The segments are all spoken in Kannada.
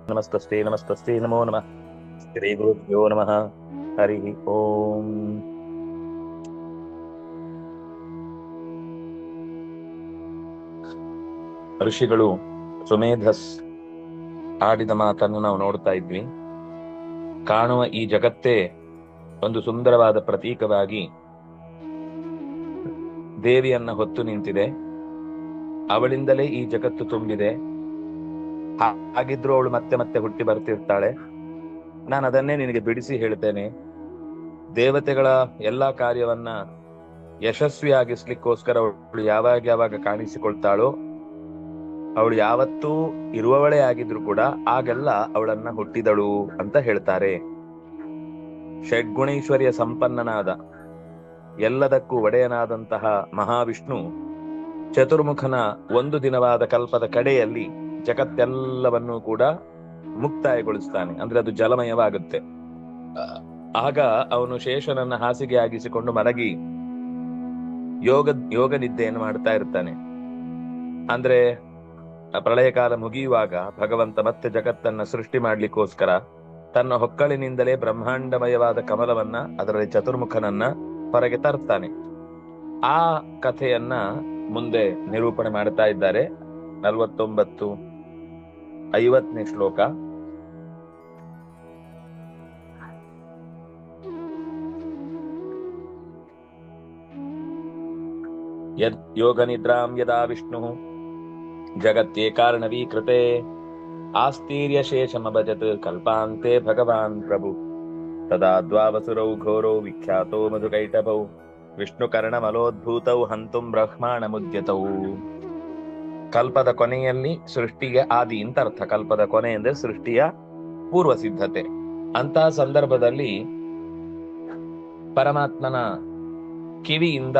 ನಮಸ್ತಸ್ತೆ ನಮಸ್ತಸ್ತೆ ನಮೋ ನಮಃ. ಶ್ರೀ ಗುರುಭ್ಯೋ ನಮಃ. ಹರಿ ಓಂ. ಋಷಿಗಳು ಸುಮೇಧಸ್ ಆಡಿದ ಮಾತನ್ನು ನಾವು ನೋಡ್ತಾ ಇದ್ವಿ. ಕಾಣುವ ಈ ಜಗತ್ತೇ ಒಂದು ಸುಂದರವಾದ ಪ್ರತೀಕವಾಗಿ ದೇವಿಯನ್ನ ಹೊತ್ತು ನಿಂತಿದೆ. ಅವಳಿಂದಲೇ ಈ ಜಗತ್ತು ತುಂಬಿದೆ. ಹಾಗಿದ್ರು ಅವಳು ಮತ್ತೆ ಮತ್ತೆ ಹುಟ್ಟಿ ಬರ್ತಿರ್ತಾಳೆ. ನಾನು ಅದನ್ನೇ ನಿನಗೆ ಬಿಡಿಸಿ ಹೇಳ್ತೇನೆ. ದೇವತೆಗಳ ಎಲ್ಲಾ ಕಾರ್ಯವನ್ನ ಯಶಸ್ವಿಯಾಗಿಸ್ಲಿಕ್ಕೋಸ್ಕರ ಅವಳು ಯಾವಾಗ ಕಾಣಿಸಿಕೊಳ್ತಾಳೋ, ಅವಳು ಯಾವತ್ತೂ ಇರುವವಳೇ ಆಗಿದ್ರು ಕೂಡ ಆಗೆಲ್ಲ ಅವಳನ್ನ ಹುಟ್ಟಿದಳು ಅಂತ ಹೇಳ್ತಾರೆ. ಷಡ್ಗುಣೈಶ್ವರ್ಯ ಸಂಪನ್ನನಾದ ಎಲ್ಲದಕ್ಕೂ ಒಡೆಯನಾದಂತಹ ಮಹಾವಿಷ್ಣು ಚತುರ್ಮುಖನ ಒಂದು ದಿನವಾದ ಕಲ್ಪದ ಕಡೆಯಲ್ಲಿ ಜಗತ್ತೆಲ್ಲವನ್ನೂ ಕೂಡ ಮುಕ್ತಾಯಗೊಳಿಸ್ತಾನೆ. ಅಂದ್ರೆ ಅದು ಜಲಮಯವಾಗುತ್ತೆ. ಆಗ ಅವನು ಶೇಷನನ್ನ ಹಾಸಿಗೆ ಆಗಿಸಿಕೊಂಡು ಮಲಗಿ ಯೋಗ ನಿದ್ದೆಯನ್ನು ಮಾಡ್ತಾ ಇರ್ತಾನೆ. ಅಂದ್ರೆ ಪ್ರಳಯ ಕಾಲ ಮುಗಿಯುವಾಗ ಭಗವಂತ ಮತ್ತೆ ಜಗತ್ತನ್ನ ಸೃಷ್ಟಿ ಮಾಡ್ಲಿಕ್ಕೋಸ್ಕರ ತನ್ನ ಹೊಕ್ಕಳಿನಿಂದಲೇ ಬ್ರಹ್ಮಾಂಡಮಯವಾದ ಕಮಲವನ್ನ, ಅದರಲ್ಲಿ ಚತುರ್ಮುಖನನ್ನ ಹೊರಗೆ ತರ್ತಾನೆ. ಆ ಕಥೆಯನ್ನ ಮುಂದೆ ನಿರೂಪಣೆ ಮಾಡ್ತಾ ಇದ್ದಾರೆ. 49-50ನೇ ಶ್ಲೋಕ. ಯದ್ ಯೋಗ ನಿದ್ರಾಂ ಯದಾ ವಿಷ್ಣು ಜಗತ್ತೇ ಕಾರಣವೀಕೃತೆ ಆಸ್ತೀರ್ಯ ಶೇಷಮಭಜತ್ ಕಲ್ಪಾಂತೆ ಭಗವಾನ್ ಪ್ರಭು ತದಾ ದ್ವಾವಸುರೌ ಘೋರೌ ವಿಖ್ಯಾತೋ ಮಧುಕೈಟಭೌ ವಿಷ್ಣು ಕರ್ಣಮಲೋದ್ಭೂತೌ ಹಂತುಂ ಬ್ರಹ್ಮಾಣ ಮುದ್ಯತೌ. ಕಲ್ಪದ ಕೊನೆಯಲ್ಲಿ ಸೃಷ್ಟಿಗೆ ಆದಿ ಅಂತ ಅರ್ಥ. ಕಲ್ಪದ ಕೊನೆ ಅಂದ್ರೆ ಸೃಷ್ಟಿಯ ಪೂರ್ವ ಸಿದ್ಧತೆ. ಅಂತಹ ಸಂದರ್ಭದಲ್ಲಿ ಪರಮಾತ್ಮನ ಕಿವಿಯಿಂದ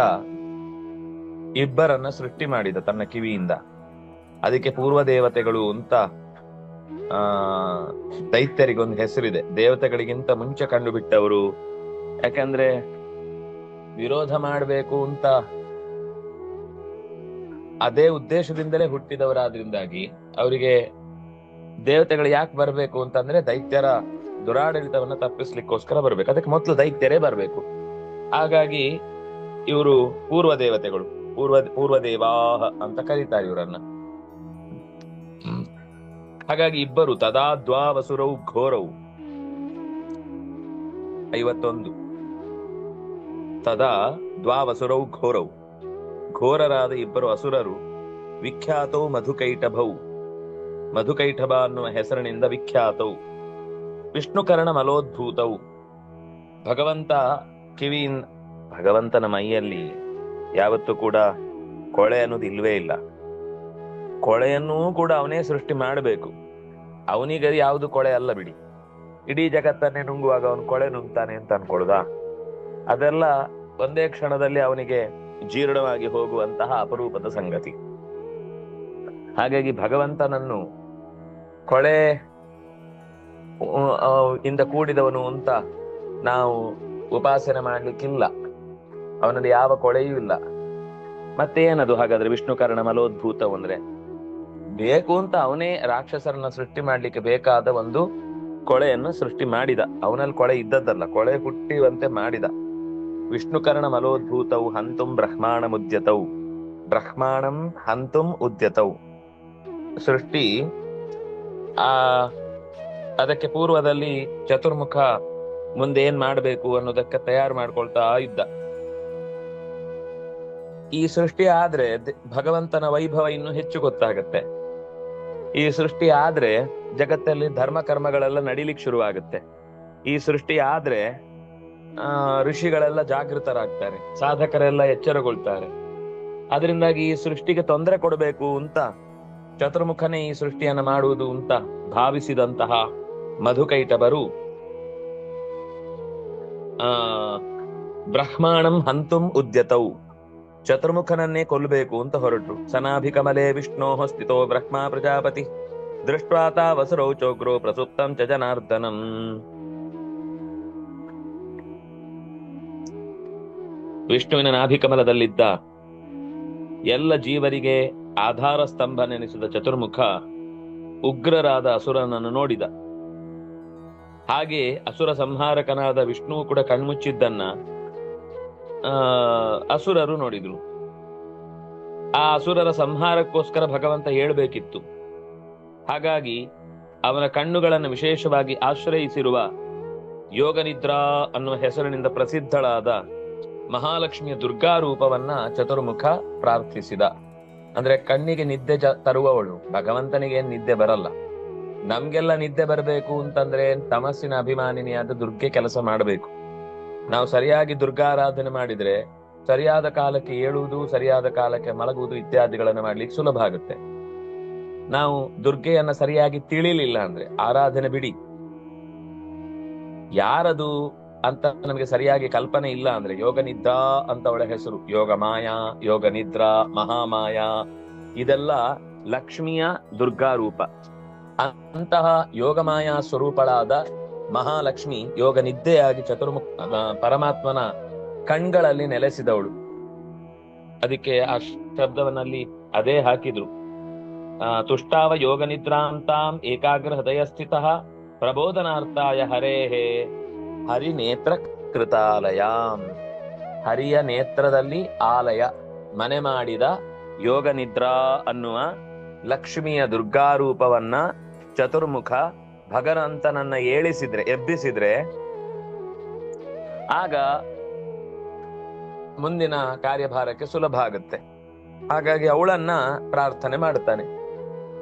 ಇಬ್ಬರನ್ನ ಸೃಷ್ಟಿ ಮಾಡಿದ ತನ್ನ ಕಿವಿಯಿಂದ. ಅದಕ್ಕೆ ಪೂರ್ವ ದೇವತೆಗಳು ಅಂತ ದೈತ್ಯರಿಗೊಂದು ಹೆಸರಿದೆ. ದೇವತೆಗಳಿಗಿಂತ ಮುಂಚೆ ಕಂಡು ಬಿಟ್ಟವರು. ಯಾಕಂದ್ರೆ ವಿರೋಧ ಮಾಡಬೇಕು ಅಂತ ಅದೇ ಉದ್ದೇಶದಿಂದಲೇ ಹುಟ್ಟಿದವರಾದ್ರಿಂದಾಗಿ ಅವರಿಗೆ ದೇವತೆಗಳು ಯಾಕೆ ಬರ್ಬೇಕು ಅಂತಂದ್ರೆ ದೈತ್ಯರ ದುರಾಡಳಿತವನ್ನ ತಪ್ಪಿಸ್ಲಿಕ್ಕೋಸ್ಕರ ಬರ್ಬೇಕು. ಅದಕ್ಕೆ ಮೊದಲು ದೈತ್ಯರೇ ಬರ್ಬೇಕು. ಹಾಗಾಗಿ ಇವರು ಪೂರ್ವ ದೇವತೆಗಳು, ಪೂರ್ವ ದೇವಾಹ ಅಂತ ಕರೀತಾರೆ ಇವರನ್ನ. ಹಾಗಾಗಿ ಇಬ್ಬರು ತದಾ ದ್ವಾವಸುರೌ ಘೋರೌ. 51 ತದಾ ದ್ವಾವಸುರೌ ಘೋರೌ. ಘೋರರಾದ ಇಬ್ಬರು ಅಸುರರು ವಿಖ್ಯಾತೌ ಮಧುಕೈಟಭೌ. ಮಧುಕೈಟಭ ಅನ್ನುವ ಹೆಸರಿನಿಂದ ವಿಖ್ಯಾತೌ. ವಿಷ್ಣು ಕರ್ಣ ಮಲೋದ್ಭೂತೌ. ಭಗವಂತನ ಮೈಯಲ್ಲಿ ಯಾವತ್ತೂ ಕೂಡ ಕೊಳೆ ಅನ್ನೋದು ಇಲ್ವೇ ಇಲ್ಲ. ಕೊಳೆಯನ್ನೂ ಕೂಡ ಅವನೇ ಸೃಷ್ಟಿ ಮಾಡಬೇಕು. ಅವನಿಗೆ ಯಾವುದು ಕೊಳೆ ಅಲ್ಲ ಬಿಡಿ. ಇಡೀ ಜಗತ್ತನ್ನೇ ನುಂಗುವಾಗ ಅವನು ಕೊಳೆ ನುಂಗ್ತಾನೆ ಅಂತ ಅನ್ಕೊಳ್ದ? ಅದೆಲ್ಲ ಒಂದೇ ಕ್ಷಣದಲ್ಲಿ ಅವನಿಗೆ ಜೀರ್ಣವಾಗಿ ಹೋಗುವಂತಹ ಅಪರೂಪದ ಸಂಗತಿ. ಹಾಗಾಗಿ ಭಗವಂತನನ್ನು ಕೊಳೆ ಇಂದ ಕೂಡಿದವನು ಅಂತ ನಾವು ಉಪಾಸನೆ ಮಾಡ್ಲಿಕ್ಕಿಲ್ಲ. ಅವನಲ್ಲಿ ಯಾವ ಕೊಳೆಯೂ ಇಲ್ಲ. ಮತ್ತೇನದು ಹಾಗಾದ್ರೆ ವಿಷ್ಣು ಕರ್ಣ ಮಲೋದ್ಭೂತವು ಅಂದ್ರೆ? ಬೇಕು ಅಂತ ಅವನೇ ರಾಕ್ಷಸರನ್ನ ಸೃಷ್ಟಿ ಮಾಡ್ಲಿಕ್ಕೆ ಬೇಕಾದ ಒಂದು ಕೊಳೆಯನ್ನು ಸೃಷ್ಟಿ ಮಾಡಿದ. ಅವನಲ್ಲಿ ಕೊಳೆ ಇದ್ದದ್ದಲ್ಲ, ಕೊಳೆ ಹುಟ್ಟಿವಂತೆ ಮಾಡಿದ. ವಿಷ್ಣು ಕರ್ಣ ಮಲೋದ್ಭೂತವು ಹಂತುಂ ಬ್ರಹ್ಮಾಣ ಮುದ್ಯತೌ. ಬ್ರಹ್ಮಾಣಂ ಹಂತುಂ ಉದ್ಯತೌ. ಸೃಷ್ಟಿ ಅದಕ್ಕೆ ಪೂರ್ವದಲ್ಲಿ ಚತುರ್ಮುಖ ಮುಂದೆ ಏನ್ ಮಾಡ್ಬೇಕು ಅನ್ನೋದಕ್ಕೆ ತಯಾರು ಮಾಡ್ಕೊಳ್ತಾ ಇದ್ದ. ಈ ಸೃಷ್ಟಿ ಆದ್ರೆ ಭಗವಂತನ ವೈಭವ ಇನ್ನು ಹೆಚ್ಚು ಗೊತ್ತಾಗತ್ತೆ. ಈ ಸೃಷ್ಟಿ ಆದ್ರೆ ಜಗತ್ತಲ್ಲಿ ಧರ್ಮ ಕರ್ಮಗಳೆಲ್ಲ ನಡಿಲಿಕ್ಕೆ ಶುರುವಾಗುತ್ತೆ. ಈ ಸೃಷ್ಟಿ ಆದ್ರೆ ಋಷಿಗಳೆಲ್ಲ ಜಾಗೃತರಾಗ್ತಾರೆ, ಸಾಧಕರೆಲ್ಲ ಎಚ್ಚರಗೊಳ್ತಾರೆ. ಅದರಿಂದಾಗಿ ಈ ಸೃಷ್ಟಿಗೆ ತೊಂದರೆ ಕೊಡಬೇಕು ಅಂತ ಚತುರ್ಮುಖನೇ ಈ ಸೃಷ್ಟಿಯನ್ನ ಮಾಡುವುದು ಅಂತ ಭಾವಿಸಿದಂತಹ ಮಧುಕೈಟಭರು ಬ್ರಹ್ಮಾಣಂ ಹಂತುಂ ಉದ್ಯತೌ. ಚತುರ್ಮುಖನನ್ನೇ ಕೊಲ್ಲಬೇಕು ಅಂತ ಹೊರಟರು. ಸನಾಭಿಕಮಲೆ ವಿಷ್ಣೋ ಸ್ಥಿತೋ ಬ್ರಹ್ಮ ಪ್ರಜಾಪತಿ ದೃಷ್ಟ್ವಾ ತಾವಸುರೌ ಚೋಗ್ರೋ ಪ್ರಸುಪ್ತಂ ಚ ಜನಾರ್ದನಂ. ವಿಷ್ಣುವಿನ ನಾಭಿಕಮಲದಲ್ಲಿದ್ದ ಎಲ್ಲ ಜೀವರಿಗೆ ಆಧಾರ ಸ್ತಂಭ ನೆನೆಸಿದ ಚತುರ್ಮುಖ ಉಗ್ರರಾದ ಅಸುರನನ್ನು ನೋಡಿದ. ಹಾಗೆ ಅಸುರ ಸಂಹಾರಕನಾದ ವಿಷ್ಣುವು ಕೂಡ ಕಣ್ಮುಚ್ಚಿದ್ದನ್ನ ಅಸುರರು ನೋಡಿದ್ರು. ಆ ಅಸುರರ ಸಂಹಾರಕ್ಕೋಸ್ಕರ ಭಗವಂತ ಹೇಳ್ಬೇಕಿತ್ತು. ಹಾಗಾಗಿ ಅವನ ಕಣ್ಣುಗಳನ್ನು ವಿಶೇಷವಾಗಿ ಆಶ್ರಯಿಸಿರುವ ಯೋಗನಿದ್ರಾ ಅನ್ನುವ ಹೆಸರಿನಿಂದ ಪ್ರಸಿದ್ಧಳಾದ ಮಹಾಲಕ್ಷ್ಮಿಯ ದುರ್ಗಾ ರೂಪವನ್ನ ಚತುರ್ಮುಖ ಪ್ರಾರ್ಥಿಸಿದ. ಅಂದ್ರೆ ಕಣ್ಣಿಗೆ ನಿದ್ದೆ ತರುವವಳು. ಭಗವಂತನಿಗೆ ಏನ್ ನಿದ್ದೆ ಬರಲ್ಲ. ನಮ್ಗೆಲ್ಲ ನಿದ್ದೆ ಬರಬೇಕು ಅಂತಂದ್ರೆ ತಮಸ್ಸಿನ ಅಭಿಮಾನಿನಿಯಾದ ದುರ್ಗೆ ಕೆಲಸ ಮಾಡಬೇಕು. ನಾವು ಸರಿಯಾಗಿ ದುರ್ಗಾರಾಧನೆ ಮಾಡಿದ್ರೆ ಸರಿಯಾದ ಕಾಲಕ್ಕೆ ಏಳುವುದು, ಸರಿಯಾದ ಕಾಲಕ್ಕೆ ಮಲಗುವುದು ಇತ್ಯಾದಿಗಳನ್ನು ಮಾಡ್ಲಿಕ್ಕೆ ಸುಲಭ ಆಗುತ್ತೆ. ನಾವು ದುರ್ಗೆಯನ್ನ ಸರಿಯಾಗಿ ತಿಳಿಲಿಲ್ಲ ಅಂದ್ರೆ ಆರಾಧನೆ ಬಿಡಿ. ಯಾರದು ಅಂತ ನಮಗೆ ಸರಿಯಾಗಿ ಕಲ್ಪನೆ ಇಲ್ಲ ಅಂದ್ರೆ ಯೋಗನಿದ್ರಾ ಅಂತ ಅವಳ ಹೆಸರು. ಯೋಗ ಮಾಯಾ, ಯೋಗ ನಿದ್ರಾ, ಮಹಾಮಾಯಾ ಇದೆಲ್ಲ ಲಕ್ಷ್ಮಿಯ ದುರ್ಗಾ ರೂಪ. ಅಂತಹ ಯೋಗಮಾಯಾ ಸ್ವರೂಪಳಾದ ಮಹಾಲಕ್ಷ್ಮಿ ಯೋಗ ನಿದ್ದೆಯಾಗಿ ಚತುರ್ಮುಖ ಪರಮಾತ್ಮನ ಕಣ್ಗಳಲ್ಲಿ ನೆಲೆಸಿದವಳು. ಅದಕ್ಕೆ ಆ ಶಬ್ದವನ್ನಲ್ಲಿ ಅದೇ ಹಾಕಿದ್ರು. ತುಷ್ಟಾವ ಯೋಗ ನಿದ್ರಾಂತಾಂ ಏಕಾಗ್ರ ಹೃದಯ ಸ್ಥಿತ ಪ್ರಬೋಧನಾರ್ಥಾಯ ಹರೇಹೇ ಹರಿನೇತ್ರ ಕೃತಾಲಯಾಂ. ಹರಿಯ ನೇತ್ರದಲ್ಲಿ ಆಲಯ ಮನೆ ಮಾಡಿದ ಯೋಗ ನಿದ್ರಾ ಅನ್ನುವ ಲಕ್ಷ್ಮಿಯ ದುರ್ಗಾರೂಪವನ್ನ ಚತುರ್ಮುಖ ಭಗವಂತನನ್ನ ಎಬ್ಬಿಸಿದ್ರೆ ಆಗ ಮುಂದಿನ ಕಾರ್ಯಭಾರಕ್ಕೆ ಸುಲಭ ಆಗುತ್ತೆ. ಹಾಗಾಗಿ ಅವಳನ್ನ ಪ್ರಾರ್ಥನೆ ಮಾಡ್ತಾನೆ.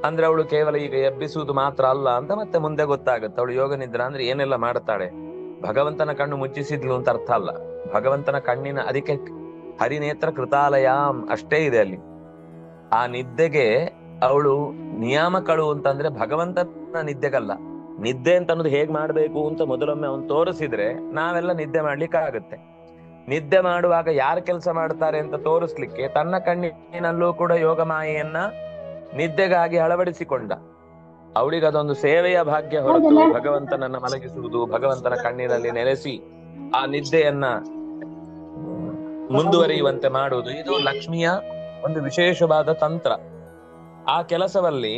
ಅಂದ್ರೆ ಅವಳು ಕೇವಲ ಈಗ ಎಬ್ಬಿಸುವುದು ಮಾತ್ರ ಅಲ್ಲ ಅಂತ ಮತ್ತೆ ಮುಂದೆ ಗೊತ್ತಾಗುತ್ತೆ. ಅವಳು ಯೋಗ ನಿದ್ರಾ ಅಂದ್ರೆ ಏನೆಲ್ಲ ಮಾಡ್ತಾಳೆ. ಭಗವಂತನ ಕಣ್ಣು ಮುಚ್ಚಿಸಿದ್ಲು ಅಂತ ಅರ್ಥ ಅಲ್ಲ. ಭಗವಂತನ ಕಣ್ಣಿನ ಅದಕ್ಕೆ ಹರಿನೇತ್ರ ಕೃತಾಲಯಾಂ ಅಷ್ಟೇ ಇದೆ ಅಲ್ಲಿ. ಆ ನಿದ್ದೆಗೆ ಅವಳು ನಿಯಾಮಕಳು ಅಂತಂದ್ರೆ ಭಗವಂತನ ನಿದ್ದೆಗಲ್ಲ. ನಿದ್ದೆ ಅಂತ ಅನ್ನೋದು ಹೇಗ್ ಮಾಡ್ಬೇಕು ಅಂತ ಮೊದಲೊಮ್ಮೆ ಅವನು ತೋರಿಸಿದ್ರೆ ನಾವೆಲ್ಲ ನಿದ್ದೆ ಮಾಡ್ಲಿಕ್ಕೆ ಆಗುತ್ತೆ. ನಿದ್ದೆ ಮಾಡುವಾಗ ಯಾರು ಕೆಲಸ ಮಾಡ್ತಾರೆ ಅಂತ ತೋರಿಸ್ಲಿಕ್ಕೆ ತನ್ನ ಕಣ್ಣಿನಲ್ಲೂ ಕೂಡ ಯೋಗ ಮಾಯೆಯನ್ನ ನಿದ್ದೆಗಾಗಿ ಅಳವಡಿಸಿಕೊಂಡ. ಅವಳಿಗೆ ಅದೊಂದು ಸೇವೆಯ ಭಾಗ್ಯ ಹೊರತು ಭಗವಂತನನ್ನ ಮಲಗಿಸುವುದು, ಭಗವಂತನ ಕಣ್ಣಿನಲ್ಲಿ ನೆಲೆಸಿ ಆ ನಿದ್ದೆಯನ್ನ ಮುಂದುವರಿಯುವಂತೆ ಮಾಡುವುದು ಇದು ಲಕ್ಷ್ಮಿಯ ಒಂದು ವಿಶೇಷವಾದ ತಂತ್ರ. ಆ ಕೆಲಸದಲ್ಲಿ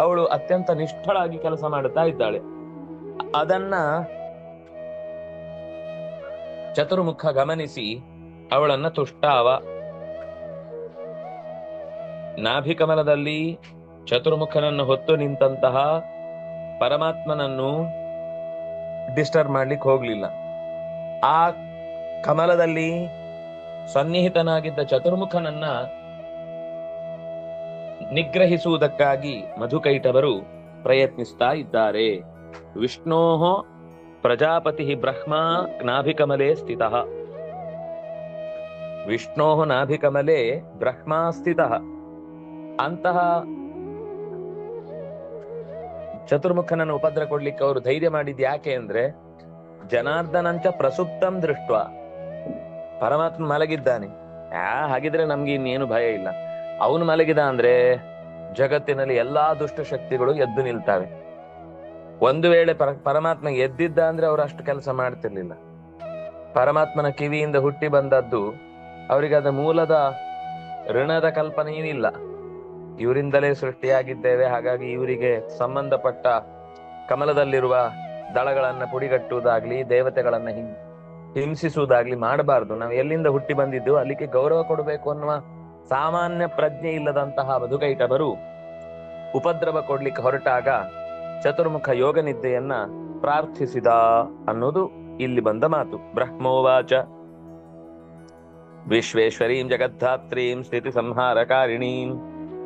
ಅವಳು ಅತ್ಯಂತ ನಿಷ್ಠಳಾಗಿ ಕೆಲಸ ಮಾಡುತ್ತಾ ಇದ್ದಾಳೆ. ಅದನ್ನ ಚತುರ್ಮುಖ ಗಮನಿಸಿ ಅವಳನ್ನ ತುಷ್ಟಾವ. ನಾಭಿಕಮಲದಲ್ಲಿ ಚತುರ್ಮುಖನನ್ನು ಹೊತ್ತು ನಿಂತಹ ಪರಮಾತ್ಮನನ್ನು ಡಿಸ್ಟರ್ಬ್ ಮಾಡ್ಲಿಕ್ಕೆ ಹೋಗ್ಲಿಲ್ಲ. ಆ ಕಮಲದಲ್ಲಿ ಸನ್ನಿಹಿತನಾಗಿದ್ದ ಚತುರ್ಮುಖನನ್ನ ನಿಗ್ರಹಿಸುವುದಕ್ಕಾಗಿ ಮಧುಕೈಟವರು ಪ್ರಯತ್ನಿಸ್ತಾ ಇದ್ದಾರೆ. ವಿಷ್ಣೋಃ ಪ್ರಜಾಪತಿ ಬ್ರಹ್ಮ ನಾಭಿಕಮಲೆ ಸ್ಥಿತಃ. ವಿಷ್ಣೋಃ ನಾಭಿಕಮಲೆ ಬ್ರಹ್ಮ ಸ್ಥಿತಃ. ಅಂತಹ ಚತುರ್ಮುಖನನ್ನು ಉಪದ್ರ ಕೊಡ್ಲಿಕ್ಕೆ ಅವರು ಧೈರ್ಯ ಮಾಡಿದ್ ಯಾಕೆ ಅಂದ್ರೆ ಜನಾರ್ದನಂಚ ಪ್ರಸುಪ್ತಂ ದೃಷ್ಟ. ಪರಮಾತ್ಮ ಮಲಗಿದ್ದಾನೆ, ಹಾಗಿದ್ರೆ ನಮ್ಗೆ ಇನ್ನೇನು ಭಯ ಇಲ್ಲ. ಅವನು ಮಲಗಿದ ಅಂದ್ರೆ ಜಗತ್ತಿನಲ್ಲಿ ಎಲ್ಲಾ ದುಷ್ಟ ಶಕ್ತಿಗಳು ಎದ್ದು ನಿಲ್ತಾವೆ. ಒಂದು ವೇಳೆ ಪರಮಾತ್ಮ ಎದ್ದಿದ್ದ ಅಂದ್ರೆ ಅವ್ರು ಅಷ್ಟು ಕೆಲಸ ಮಾಡ್ತಿರ್ಲಿಲ್ಲ. ಪರಮಾತ್ಮನ ಕಿವಿಯಿಂದ ಹುಟ್ಟಿ ಬಂದದ್ದು ಅವರಿಗೆ ಅದ ಮೂಲದ ಋಣದ ಕಲ್ಪನೆಯೂ ಇಲ್ಲ. ಇವರಿಂದಲೇ ಸೃಷ್ಟಿಯಾಗಿದ್ದೇವೆ, ಹಾಗಾಗಿ ಇವರಿಗೆ ಸಂಬಂಧಪಟ್ಟ ಕಮಲದಲ್ಲಿರುವ ದಳಗಳನ್ನ ಪುಡಿಗಟ್ಟುವುದಾಗ್ಲಿ, ದೇವತೆಗಳನ್ನ ಹಿಂಸಿಸುವುದಾಗ್ಲಿ ಮಾಡಬಾರ್ದು. ನಾವು ಎಲ್ಲಿಂದ ಹುಟ್ಟಿ ಬಂದಿದ್ದು ಅಲ್ಲಿಗೆ ಗೌರವ ಕೊಡಬೇಕು ಅನ್ನುವ ಸಾಮಾನ್ಯ ಪ್ರಜ್ಞೆ ಇಲ್ಲದಂತಹ ಮಧುಕೈಟವರು ಉಪದ್ರವ ಕೊಡ್ಲಿಕ್ಕೆ ಹೊರಟಾಗ ಚತುರ್ಮುಖ ಯೋಗ ನಿದ್ದೆಯನ್ನ ಪ್ರಾರ್ಥಿಸಿದ ಅನ್ನೋದು ಇಲ್ಲಿ ಬಂದ ಮಾತು. ಬ್ರಹ್ಮೋವಾಚ ವಿಶ್ವೇಶ್ವರೀಂ ಜಗದ್ಧಾತ್ರೀಂ ಸ್ಥಿತಿ ಸಂಹಾರಕಾರಿಣೀಂ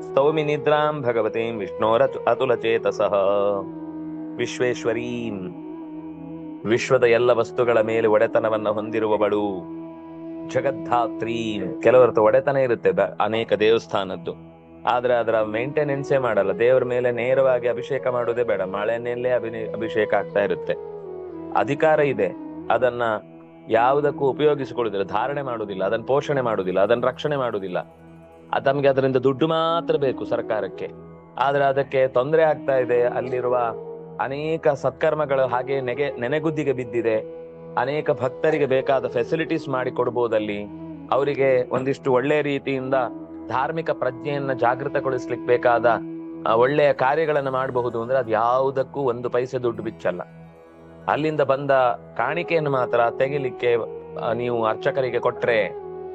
ಸ್ತೌಮಿ ನಿದ್ರಾಂ ಭಗವತೀಂ ವಿಷ್ಣೋರ ಅತುಲ ಚೇತಸಃ. ವಿಶ್ವೇಶ್ವರೀಂ, ವಿಶ್ವದ ಎಲ್ಲ ವಸ್ತುಗಳ ಮೇಲೆ ಒಡೆತನವನ್ನ ಹೊಂದಿರುವವಳು. ಜಗದ್ಧಾತ್ರೀಂ, ಕೆಲವರದ್ದು ಒಡೆತನ ಇರುತ್ತೆ ಅನೇಕ ದೇವಸ್ಥಾನದ್ದು, ಆದ್ರೆ ಅದರ ಮೇಂಟೆನೆನ್ಸೇ ಮಾಡಲ್ಲ. ದೇವರ ಮೇಲೆ ನೇರವಾಗಿ ಅಭಿಷೇಕ ಮಾಡೋದೇ ಬೇಡ, ಮಳೆಯಲ್ಲೇ ಅಭಿಷೇಕ ಆಗ್ತಾ ಇರುತ್ತೆ. ಅಧಿಕಾರ ಇದೆ, ಅದನ್ನ ಯಾವುದಕ್ಕೂ ಉಪಯೋಗಿಸಿಕೊಳ್ಳುದಿಲ್ಲ, ಧಾರಣೆ ಮಾಡುವುದಿಲ್ಲ, ಅದನ್ನ ಪೋಷಣೆ ಮಾಡುವುದಿಲ್ಲ, ಅದನ್ನ ರಕ್ಷಣೆ ಮಾಡುವುದಿಲ್ಲ. ತಮ್ಗೆ ಅದರಿಂದ ದುಡ್ಡು ಮಾತ್ರ ಬೇಕು ಸರ್ಕಾರಕ್ಕೆ. ಆದ್ರೆ ಅದಕ್ಕೆ ತೊಂದರೆ ಆಗ್ತಾ ಇದೆ. ಅಲ್ಲಿರುವ ಅನೇಕ ಸತ್ಕರ್ಮಗಳು ಹಾಗೆ ನೆನೆಗುದ್ದಿಗೆ ಬಿದ್ದಿದೆ. ಅನೇಕ ಭಕ್ತರಿಗೆ ಬೇಕಾದ ಫೆಸಿಲಿಟೀಸ್ ಮಾಡಿ ಕೊಡ್ಬೋದಲ್ಲಿ, ಅವರಿಗೆ ಒಂದಿಷ್ಟು ಒಳ್ಳೆ ರೀತಿಯಿಂದ ಧಾರ್ಮಿಕ ಪ್ರಜ್ಞೆಯನ್ನ ಜಾಗೃತಗೊಳಿಸ್ಲಿಕ್ಕೆ ಬೇಕಾದ ಒಳ್ಳೆಯ ಕಾರ್ಯಗಳನ್ನು ಮಾಡಬಹುದು ಅಂದ್ರೆ ಅದು ಯಾವುದಕ್ಕೂ ಒಂದು ಪೈಸೆ ದುಡ್ಡು ಬಿಚ್ಚಲ್ಲ. ಅಲ್ಲಿಂದ ಬಂದ ಕಾಣಿಕೆಯನ್ನು ಮಾತ್ರ ತೆಗಿಲಿಕ್ಕೆ ನೀವು ಅರ್ಚಕರಿಗೆ ಕೊಟ್ರೆ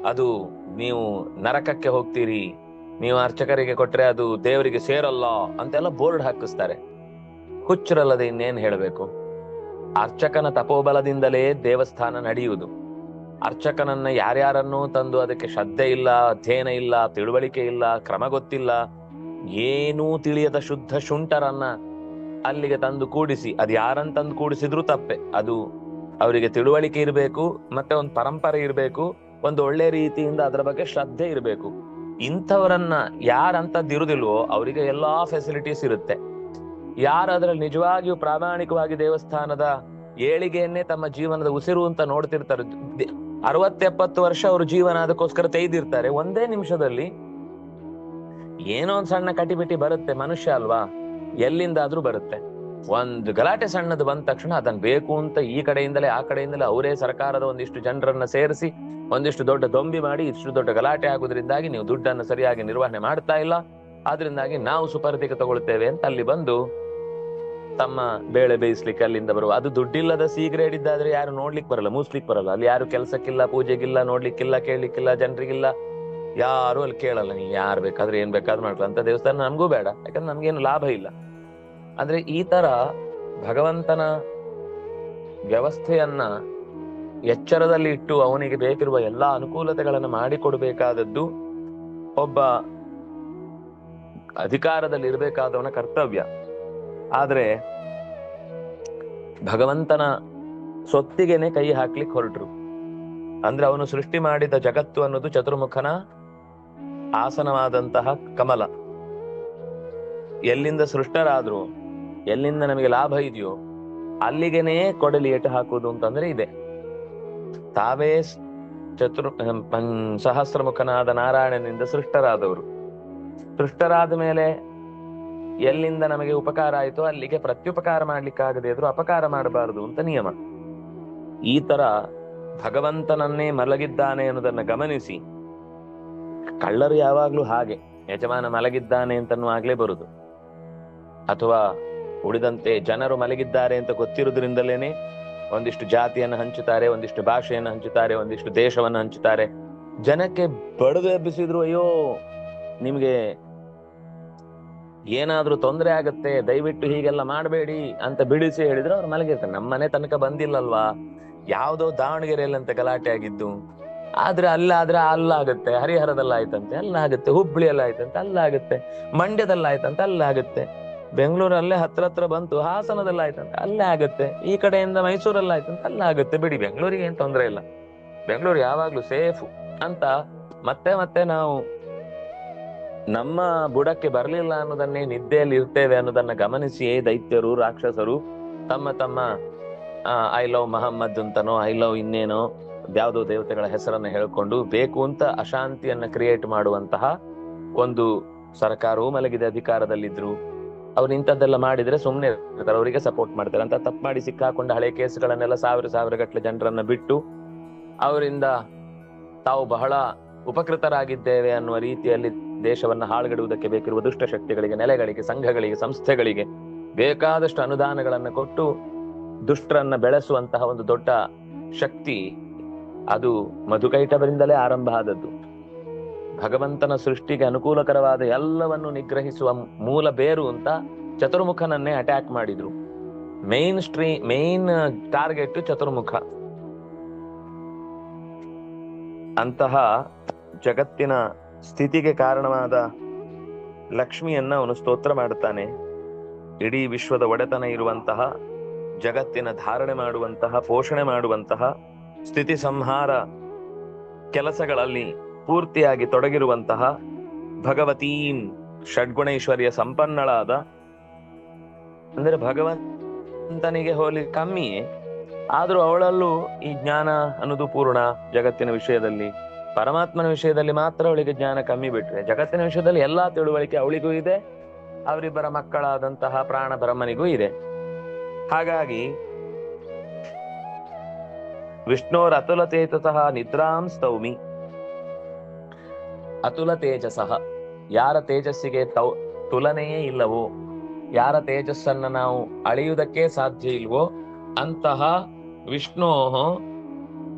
ಅದು ನೀವು ನರಕಕ್ಕೆ ಹೋಗ್ತೀರಿ, ನೀವು ಅರ್ಚಕರಿಗೆ ಕೊಟ್ರೆ ಅದು ದೇವರಿಗೆ ಸೇರಲ್ಲ ಅಂತೆಲ್ಲ ಬೋರ್ಡ್ ಹಾಕಿಸ್ತಾರೆ. ಹುಚ್ಚರಲ್ಲದೆ ಇನ್ನೇನ್ ಹೇಳಬೇಕು. ಅರ್ಚಕನ ತಪೋಬಲದಿಂದಲೇ ದೇವಸ್ಥಾನ ನಡೆಯುವುದು. ಅರ್ಚಕನನ್ನ ಯಾರ್ಯಾರನ್ನೂ ತಂದು ಅದಕ್ಕೆ ಶ್ರದ್ಧೆ ಇಲ್ಲ, ಅಧ್ಯಯನ ಇಲ್ಲ, ತಿಳುವಳಿಕೆ ಇಲ್ಲ, ಕ್ರಮ ಗೊತ್ತಿಲ್ಲ, ಏನೂ ತಿಳಿಯದ ಶುದ್ಧ ಶುಂಠರನ್ನ ಅಲ್ಲಿಗೆ ತಂದು ಕೂಡಿಸಿ, ಅದು ಯಾರನ್ನ ತಂದು ಕೂಡಿಸಿದ್ರು ತಪ್ಪೆ. ಅದು ಅವರಿಗೆ ತಿಳುವಳಿಕೆ ಇರಬೇಕು, ಮತ್ತೆ ಒಂದು ಪರಂಪರೆ ಇರಬೇಕು, ಒಂದು ಒಳ್ಳೆ ರೀತಿಯಿಂದ ಅದರ ಬಗ್ಗೆ ಶ್ರದ್ಧೆ ಇರಬೇಕು. ಇಂಥವರನ್ನ ಯಾರಂತದ್ದಿರುದಿಲ್ವೋ ಅವರಿಗೆ ಎಲ್ಲಾ ಫೆಸಿಲಿಟೀಸ್ ಇರುತ್ತೆ. ಯಾರು ಅದ್ರಲ್ಲಿ ನಿಜವಾಗಿಯೂ ಪ್ರಾಮಾಣಿಕವಾಗಿ ದೇವಸ್ಥಾನದ ಏಳಿಗೆಯನ್ನೇ ತಮ್ಮ ಜೀವನದ ಉಸಿರು ಅಂತ ನೋಡ್ತಿರ್ತಾರೆ, 60-70 ವರ್ಷ ಅವರು ಜೀವನ ಅದಕ್ಕೋಸ್ಕರ ತೆಗೆದಿರ್ತಾರೆ, ಒಂದೇ ನಿಮಿಷದಲ್ಲಿ ಏನೋ ಒಂದ್ ಸಣ್ಣ ಕಟಿಬಿಟಿ ಬರುತ್ತೆ, ಮನುಷ್ಯ ಅಲ್ವಾ, ಎಲ್ಲಿಂದಾದ್ರೂ ಬರುತ್ತೆ. ಒಂದು ಗಲಾಟೆ ಸಣ್ಣದು ಬಂದ ತಕ್ಷಣ ಅದನ್ನ ಬೇಕು ಅಂತ ಈ ಕಡೆಯಿಂದಲೇ ಆ ಕಡೆಯಿಂದಲೇ ಅವರೇ ಸರ್ಕಾರದ ಒಂದಿಷ್ಟು ಜನರನ್ನ ಸೇರಿಸಿ ಒಂದಿಷ್ಟು ದೊಡ್ಡ ದೊಂಬಿ ಮಾಡಿ ಇಷ್ಟು ದೊಡ್ಡ ಗಲಾಟೆ ಆಗುದ್ರಿಂದಾಗಿ ನೀವು ದುಡ್ಡನ್ನು ಸರಿಯಾಗಿ ನಿರ್ವಹಣೆ ಮಾಡ್ತಾ ಇಲ್ಲ, ಆದ್ರಿಂದಾಗಿ ನಾವು ಸುಪರ್ದಿಗೆ ತಗೊಳ್ತೇವೆ ಅಂತ ಅಲ್ಲಿ ಬಂದು ತಮ್ಮ ಬೇಳೆ ಬೇಯಿಸ್ಲಿಕ್ಕೆ ಅಲ್ಲಿಂದ ಬರುವ. ಅದು ದುಡ್ಡಿಲ್ಲದ ಸಿ ಗ್ರೇಡ್ ಇದ್ದಾದ್ರೆ ಯಾರು ನೋಡ್ಲಿಕ್ಕೆ ಬರಲ್ಲ, ಮೂಸ್ಲಿಕ್ಕೆ ಬರಲ್ಲ. ಅಲ್ಲಿ ಯಾರು ಕೆಲ್ಸಕ್ಕಿಲ್ಲ, ಪೂಜೆಗಿಲ್ಲ, ನೋಡ್ಲಿಕ್ಕಿಲ್ಲ, ಕೇಳಲಿಕ್ಕಿಲ್ಲ, ಜನರಿಗಿಲ್ಲ, ಯಾರು ಅಲ್ಲಿ ಕೇಳಲ್ಲ. ನೀ ಯಾರು ಬೇಕಾದ್ರೆ ಏನ್ ಬೇಕಾದ್ರೂ ಮಾಡ್ಕೊಳ್ಳ ಅಂತ ದೇವಸ್ಥಾನ ನಮಗೂ ಬೇಡ, ಯಾಕಂದ್ರೆ ನಮ್ಗೇನು ಲಾಭ ಇಲ್ಲ. ಅಂದ್ರೆ ಈ ತರ ಭಗವಂತನ ವ್ಯವಸ್ಥೆಯನ್ನ ಎಚ್ಚರದಲ್ಲಿ ಇಟ್ಟು ಅವನಿಗೆ ಬೇಕಿರುವ ಎಲ್ಲಾ ಅನುಕೂಲತೆಗಳನ್ನು ಮಾಡಿಕೊಡ್ಬೇಕಾದದ್ದು ಒಬ್ಬ ಅಧಿಕಾರದಲ್ಲಿ ಇರಬೇಕಾದವನ ಕರ್ತವ್ಯ. ಆದ್ರೆ ಭಗವಂತನ ಸೊತ್ತಿಗೆನೆ ಕೈ ಹಾಕ್ಲಿಕ್ಕೆ ಹೊರಟ್ರು. ಅಂದ್ರೆ ಅವನು ಸೃಷ್ಟಿ ಮಾಡಿದ ಜಗತ್ತು ಅನ್ನೋದು ಚತುರ್ಮುಖನ ಆಸನವಾದಂತಹ ಕಮಲ. ಎಲ್ಲಿಂದ ಸೃಷ್ಟರಾದ್ರು, ಎಲ್ಲಿಂದ ನಮಗೆ ಲಾಭ ಇದೆಯೋ ಅಲ್ಲಿಗೆನೇ ಕೊಡಲಿ ಏಟು ಹಾಕುವುದು ಅಂತಂದ್ರೆ ಇದೆ. ತಾವೇ ಸಹಸ್ರಮುಖನಾದ ನಾರಾಯಣನಿಂದ ಸೃಷ್ಟರಾದವರು. ಸೃಷ್ಟರಾದ ಮೇಲೆ ಎಲ್ಲಿಂದ ನಮಗೆ ಉಪಕಾರ ಆಯಿತೋ ಅಲ್ಲಿಗೆ ಪ್ರತ್ಯುಪಕಾರ ಮಾಡ್ಲಿಕ್ಕಾಗದೇ ಇದ್ರು ಅಪಕಾರ ಮಾಡಬಾರದು ಅಂತ ನಿಯಮ. ಈ ತರ ಭಗವಂತನನ್ನೇ ಮಲಗಿದ್ದಾನೆ ಅನ್ನೋದನ್ನ ಗಮನಿಸಿ, ಕಳ್ಳರು ಯಾವಾಗ್ಲೂ ಹಾಗೆ ಯಜಮಾನ ಮಲಗಿದ್ದಾನೆ ಅಂತನ್ನುವಾಗ್ಲೇ ಬರುದು, ಅಥವಾ ಉಳಿದಂತೆ ಜನರು ಮಲಗಿದ್ದಾರೆ ಅಂತ ಗೊತ್ತಿರುವುದರಿಂದಲೇನೆ ಒಂದಿಷ್ಟು ಜಾತಿಯನ್ನು ಹಂಚುತ್ತಾರೆ, ಒಂದಿಷ್ಟು ಭಾಷೆಯನ್ನು ಹಂಚುತ್ತಾರೆ, ಒಂದಿಷ್ಟು ದೇಶವನ್ನು ಹಂಚುತ್ತಾರೆ. ಜನಕ್ಕೆ ಬಡದು ಎಬ್ಬಿಸಿದ್ರು ಅಯ್ಯೋ ನಿಮ್ಗೆ ಏನಾದ್ರೂ ತೊಂದರೆ ಆಗತ್ತೆ, ದಯವಿಟ್ಟು ಹೀಗೆಲ್ಲ ಮಾಡಬೇಡಿ ಅಂತ ಬಿಡಿಸಿ ಹೇಳಿದ್ರೆ ಅವ್ರು ಮಲಗಿರ್ತಾರೆ. ನಮ್ಮನೆ ತನಕ ಬಂದಿಲ್ಲಲ್ವಾ, ಯಾವ್ದೋ ದಾವಣಗೆರೆಯಲ್ಲಂತೆ ಗಲಾಟೆ ಆಗಿದ್ದು, ಆದ್ರೆ ಅಲ್ಲಾಗತ್ತೆ, ಹರಿಹರದಲ್ಲಾಯ್ತಂತೆ ಅಲ್ಲಾಗತ್ತೆ, ಹುಬ್ಬಳ್ಳಿಯಲ್ಲ ಆಯ್ತಂತೆ ಅಲ್ಲಾಗತ್ತೆ, ಮಂಡ್ಯದಲ್ಲಾಯ್ತಂತೆ ಅಲ್ಲಾಗತ್ತೆ, ಬೆಂಗಳೂರಲ್ಲೇ ಹತ್ರ ಬಂತು, ಹಾಸನದಲ್ಲಿ ಆಯ್ತಂತೆ ಅಲ್ಲೇ ಆಗತ್ತೆ, ಈ ಕಡೆಯಿಂದ ಮೈಸೂರಲ್ಲಿ ಆಯ್ತಂತೆ ಅಲ್ಲಾಗತ್ತೆ. ಬಿಡಿ, ಬೆಂಗಳೂರಿಗೆ ಏನ್ ತೊಂದರೆ ಇಲ್ಲ, ಬೆಂಗಳೂರು ಯಾವಾಗ್ಲೂ ಸೇಫು ಅಂತ ಮತ್ತೆ ಮತ್ತೆ ನಾವು ನಮ್ಮ ಬುಡಕ್ಕೆ ಬರ್ಲಿಲ್ಲ ಅನ್ನೋದನ್ನೇ ನಿದ್ದೆಯಲ್ಲಿ ಇರ್ತೇವೆ ಅನ್ನೋದನ್ನ ಗಮನಿಸಿಯೇ ದೈತ್ಯರು, ರಾಕ್ಷಸರು ತಮ್ಮ ತಮ್ಮ ಐ ಲವ್ ಮಹಮ್ಮದ್ ಅಂತನೋ ಐ ಲವ್ ಇನ್ನೇನೋ ಯಾವ್ದೋ ದೇವತೆಗಳ ಹೆಸರನ್ನ ಹೇಳ್ಕೊಂಡು ಬೇಕು ಅಂತ ಅಶಾಂತಿಯನ್ನ ಕ್ರಿಯೇಟ್ ಮಾಡುವಂತಹ ಒಂದು ಸರ್ಕಾರವೂ ಮಲಗಿದೆ, ಅಧಿಕಾರದಲ್ಲಿದ್ರು. ಅವ್ರು ಇಂಥದ್ದೆಲ್ಲ ಮಾಡಿದ್ರೆ ಸುಮ್ಮನೆ ಇರ್ತಾರೆ, ಅವರಿಗೆ ಸಪೋರ್ಟ್ ಮಾಡ್ತಾರೆ ಅಂತ ತಪ್ಪು ಮಾಡಿ ಸಿಕ್ಕಾಕೊಂಡ ಹಳೆ ಕೇಸುಗಳನ್ನೆಲ್ಲ ಸಾವಿರ ಗಟ್ಟಲೆ ಜನರನ್ನ ಬಿಟ್ಟು ಅವರಿಂದ ತಾವು ಬಹಳ ಉಪಕೃತರಾಗಿದ್ದೇವೆ ಅನ್ನುವ ರೀತಿಯಲ್ಲಿ ದೇಶವನ್ನ ಹಾಳುಗೆಡುವುದಕ್ಕೆ ಬೇಕಿರುವ ದುಷ್ಟಶಕ್ತಿಗಳಿಗೆ, ನೆಲೆಗಳಿಗೆ, ಸಂಘಗಳಿಗೆ, ಸಂಸ್ಥೆಗಳಿಗೆ ಬೇಕಾದಷ್ಟು ಅನುದಾನಗಳನ್ನ ಕೊಟ್ಟು ದುಷ್ಟರನ್ನ ಬೆಳೆಸುವಂತಹ ಒಂದು ದೊಡ್ಡ ಶಕ್ತಿ ಅದು ಮಧುಕೈಟವರಿಂದಲೇ ಆರಂಭ ಆದದ್ದು. ಭಗವಂತನ ಸೃಷ್ಟಿಗೆ ಅನುಕೂಲಕರವಾದ ಎಲ್ಲವನ್ನು ನಿಗ್ರಹಿಸುವ ಮೂಲ ಬೇರು ಅಂತ ಚತುರ್ಮುಖನನ್ನೇ ಅಟ್ಯಾಕ್ ಮಾಡಿದ್ರು. ಮೇನ್ ಟಾರ್ಗೆಟ್ ಚತುರ್ಮುಖ. ಅಂತಹ ಜಗತ್ತಿನ ಸ್ಥಿತಿಗೆ ಕಾರಣವಾದ ಲಕ್ಷ್ಮಿಯನ್ನ ಅವನು ಸ್ತೋತ್ರ ಮಾಡುತ್ತಾನೆ. ಇಡೀ ವಿಶ್ವದ ಒಡೆತನ ಇರುವಂತಹ, ಜಗತ್ತಿನ ಧಾರಣೆ ಮಾಡುವಂತಹ, ಪೋಷಣೆ ಮಾಡುವಂತಹ, ಸ್ಥಿತಿ ಸಂಹಾರ ಕೆಲಸಗಳಲ್ಲಿ ಪೂರ್ತಿಯಾಗಿ ತೊಡಗಿರುವಂತಹ ಭಗವತೀಂ, ಷಡ್ಗುಣೈಶ್ವರ್ಯ ಸಂಪನ್ನಳಾದ, ಅಂದ್ರೆ ಭಗವಂತನಿಗೆ ಹೋಲಿ ಕಮ್ಮಿಯೇ ಆದ್ರೂ ಅವಳಲ್ಲೂ ಈ ಜ್ಞಾನ ಅನ್ನೋದು ಪೂರ್ಣ. ಜಗತ್ತಿನ ವಿಷಯದಲ್ಲಿ, ಪರಮಾತ್ಮನ ವಿಷಯದಲ್ಲಿ ಮಾತ್ರ ಅವಳಿಗೆ ಜ್ಞಾನ ಕಮ್ಮಿ ಬಿಟ್ರೆ ಜಗತ್ತಿನ ವಿಷಯದಲ್ಲಿ ಎಲ್ಲಾ ತಿಳುವಳಿಕೆ ಅವಳಿಗೂ ಇದೆ, ಅವರಿಬ್ಬರ ಮಕ್ಕಳಾದಂತಹ ಪ್ರಾಣ ಬ್ರಹ್ಮನಿಗೂ ಇದೆ. ಹಾಗಾಗಿ ವಿಷ್ಣೋರ್ ಅತುಲ ತೇಜಸಃ ನಿದ್ರಾಂ ಸ್ತೌಮಿ. ಅತುಲ ತೇಜಸಃ, ಯಾರ ತೇಜಸ್ಸಿಗೆ ತುಲನೆಯೇ ಇಲ್ಲವೋ, ಯಾರ ತೇಜಸ್ಸನ್ನ ನಾವು ಅಳೆಯುವುದಕ್ಕೆ ಸಾಧ್ಯ ಇಲ್ವೋ ಅಂತಹ ವಿಷ್ಣೋ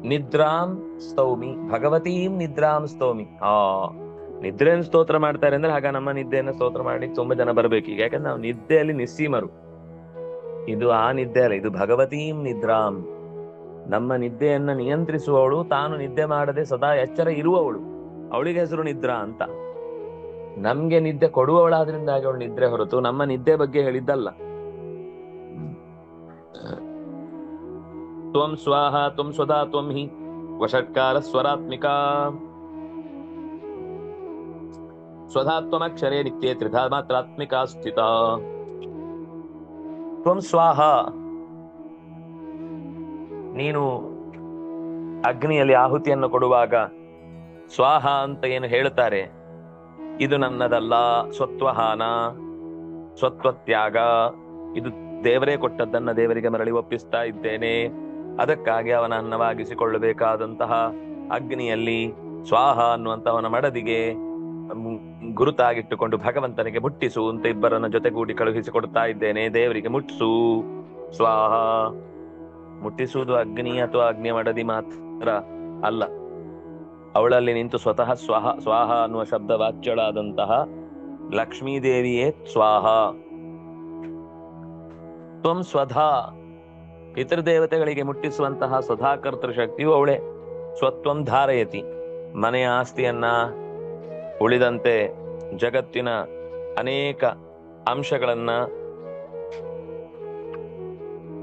ನಿದ್ರಾಂ ಸ್ತೌಮಿ, ಭಗವತೀಂ ನಿದ್ರಾಂ ಸ್ತೌಮಿ. ನಿದ್ರೆಯನ್ನು ಸ್ತೋತ್ರ ಮಾಡ್ತಾರೆ ಅಂದ್ರೆ ಆಗ ನಮ್ಮ ನಿದ್ದೆಯನ್ನು ಸ್ತೋತ್ರ ಮಾಡ್ಲಿಕ್ಕೆ ತುಂಬಾ ಜನ ಬರ್ಬೇಕು ಈಗ. ಯಾಕಂದ್ರೆ ನಾವು ನಿದ್ದೆಯಲ್ಲಿ ನಿಸ್ಸೀಮರು. ಇದು ಆ ನಿದ್ದೆ ಅಲ್ಲ, ಇದು ಭಗವತೀಂ ನಿದ್ರಾಂ. ನಮ್ಮ ನಿದ್ದೆಯನ್ನ ನಿಯಂತ್ರಿಸುವವಳು, ತಾನು ನಿದ್ದೆ ಮಾಡದೆ ಸದಾ ಎಚ್ಚರ ಇರುವವಳು, ಅವಳಿಗೆ ಹೆಸರು ನಿದ್ರಾ ಅಂತ. ನಮ್ಗೆ ನಿದ್ದೆ ಕೊಡುವವಳಾದ್ರಿಂದಾಗಿ ಅವಳು ನಿದ್ರೆ ಹೊರತು ನಮ್ಮ ನಿದ್ದೆ ಬಗ್ಗೆ ಹೇಳಿದ್ದಲ್ಲ. ತ್ವಂ ಸ್ವಾಹ ತ್ವಂ ಸ್ವದಾ ತ್ವಂ ಹಿ ವಷಟ್ಕಾರ ಸ್ವರಾತ್ಮಿಕಾ ಸ್ವಧಾತ್ವಮಕ್ಷರೇ ನಿತ್ಯೇ ತ್ರಿಧಾ ಮಾತ್ರಾತ್ಮಿಕಾ ಸ್ಥಿತ. ತ್ವಂ ಸ್ವಾಹ, ನೀನು ಅಗ್ನಿಯಲ್ಲಿ ಆಹುತಿಯನ್ನು ಕೊಡುವಾಗ ಸ್ವಾಹ ಅಂತ ಏನು ಹೇಳ್ತಾರೆ, ಇದು ನನ್ನದಲ್ಲ, ಸ್ವತ್ವಹಾನ, ಸ್ವತ್ವತ್ಯಾಗ, ಇದು ದೇವರೇ ಕೊಟ್ಟದ್ದನ್ನ ದೇವರಿಗೆ ಮರಳಿ ಒಪ್ಪಿಸ್ತಾ ಇದ್ದೇನೆ, ಅದಕ್ಕಾಗಿ ಅವನ ಅನ್ನವಾಗಿಸಿಕೊಳ್ಳಬೇಕಾದಂತಹ ಅಗ್ನಿಯಲ್ಲಿ ಸ್ವಾಹ ಅನ್ನುವಂತವನ ಮಡದಿಗೆ ಗುರುತಾಗಿಟ್ಟುಕೊಂಡು ಭಗವಂತನಿಗೆ ಮುಟ್ಟಿಸು ಅಂತ ಇಬ್ಬರನ್ನ ಜೊತೆಗೂಡಿ ಕಳುಹಿಸಿಕೊಡ್ತಾ ಇದ್ದೇನೆ. ದೇವರಿಗೆ ಮುಟ್ಟಿಸು ಸ್ವಾಹ. ಮುಟ್ಟಿಸುವುದು ಅಗ್ನಿ ಅಥವಾ ಅಗ್ನಿ ಮಡದಿ ಮಾತ್ರ ಅಲ್ಲ, ಅವಳಲ್ಲಿ ನಿಂತು ಸ್ವತಃ ಸ್ವಾಹ ಅನ್ನುವ ಶಬ್ದ ವಾಚ್ಯಳಾದಂತಹ ಲಕ್ಷ್ಮೀದೇವಿಯೇ ಸ್ವಾಹ. ತ್ವಂ ಸ್ವಧಾ, ಪಿತೃದೇವತೆಗಳಿಗೆ ಮುಟ್ಟಿಸುವಂತಹ ಸ್ವಧಾಕರ್ತೃ ಶಕ್ತಿಯು ಅವಳೇ. ಸ್ವತ್ವಂ ಧಾರಯತಿ, ಮನೆಯ ಆಸ್ತಿಯನ್ನ, ಉಳಿದಂತೆ ಜಗತ್ತಿನ ಅನೇಕ ಅಂಶಗಳನ್ನ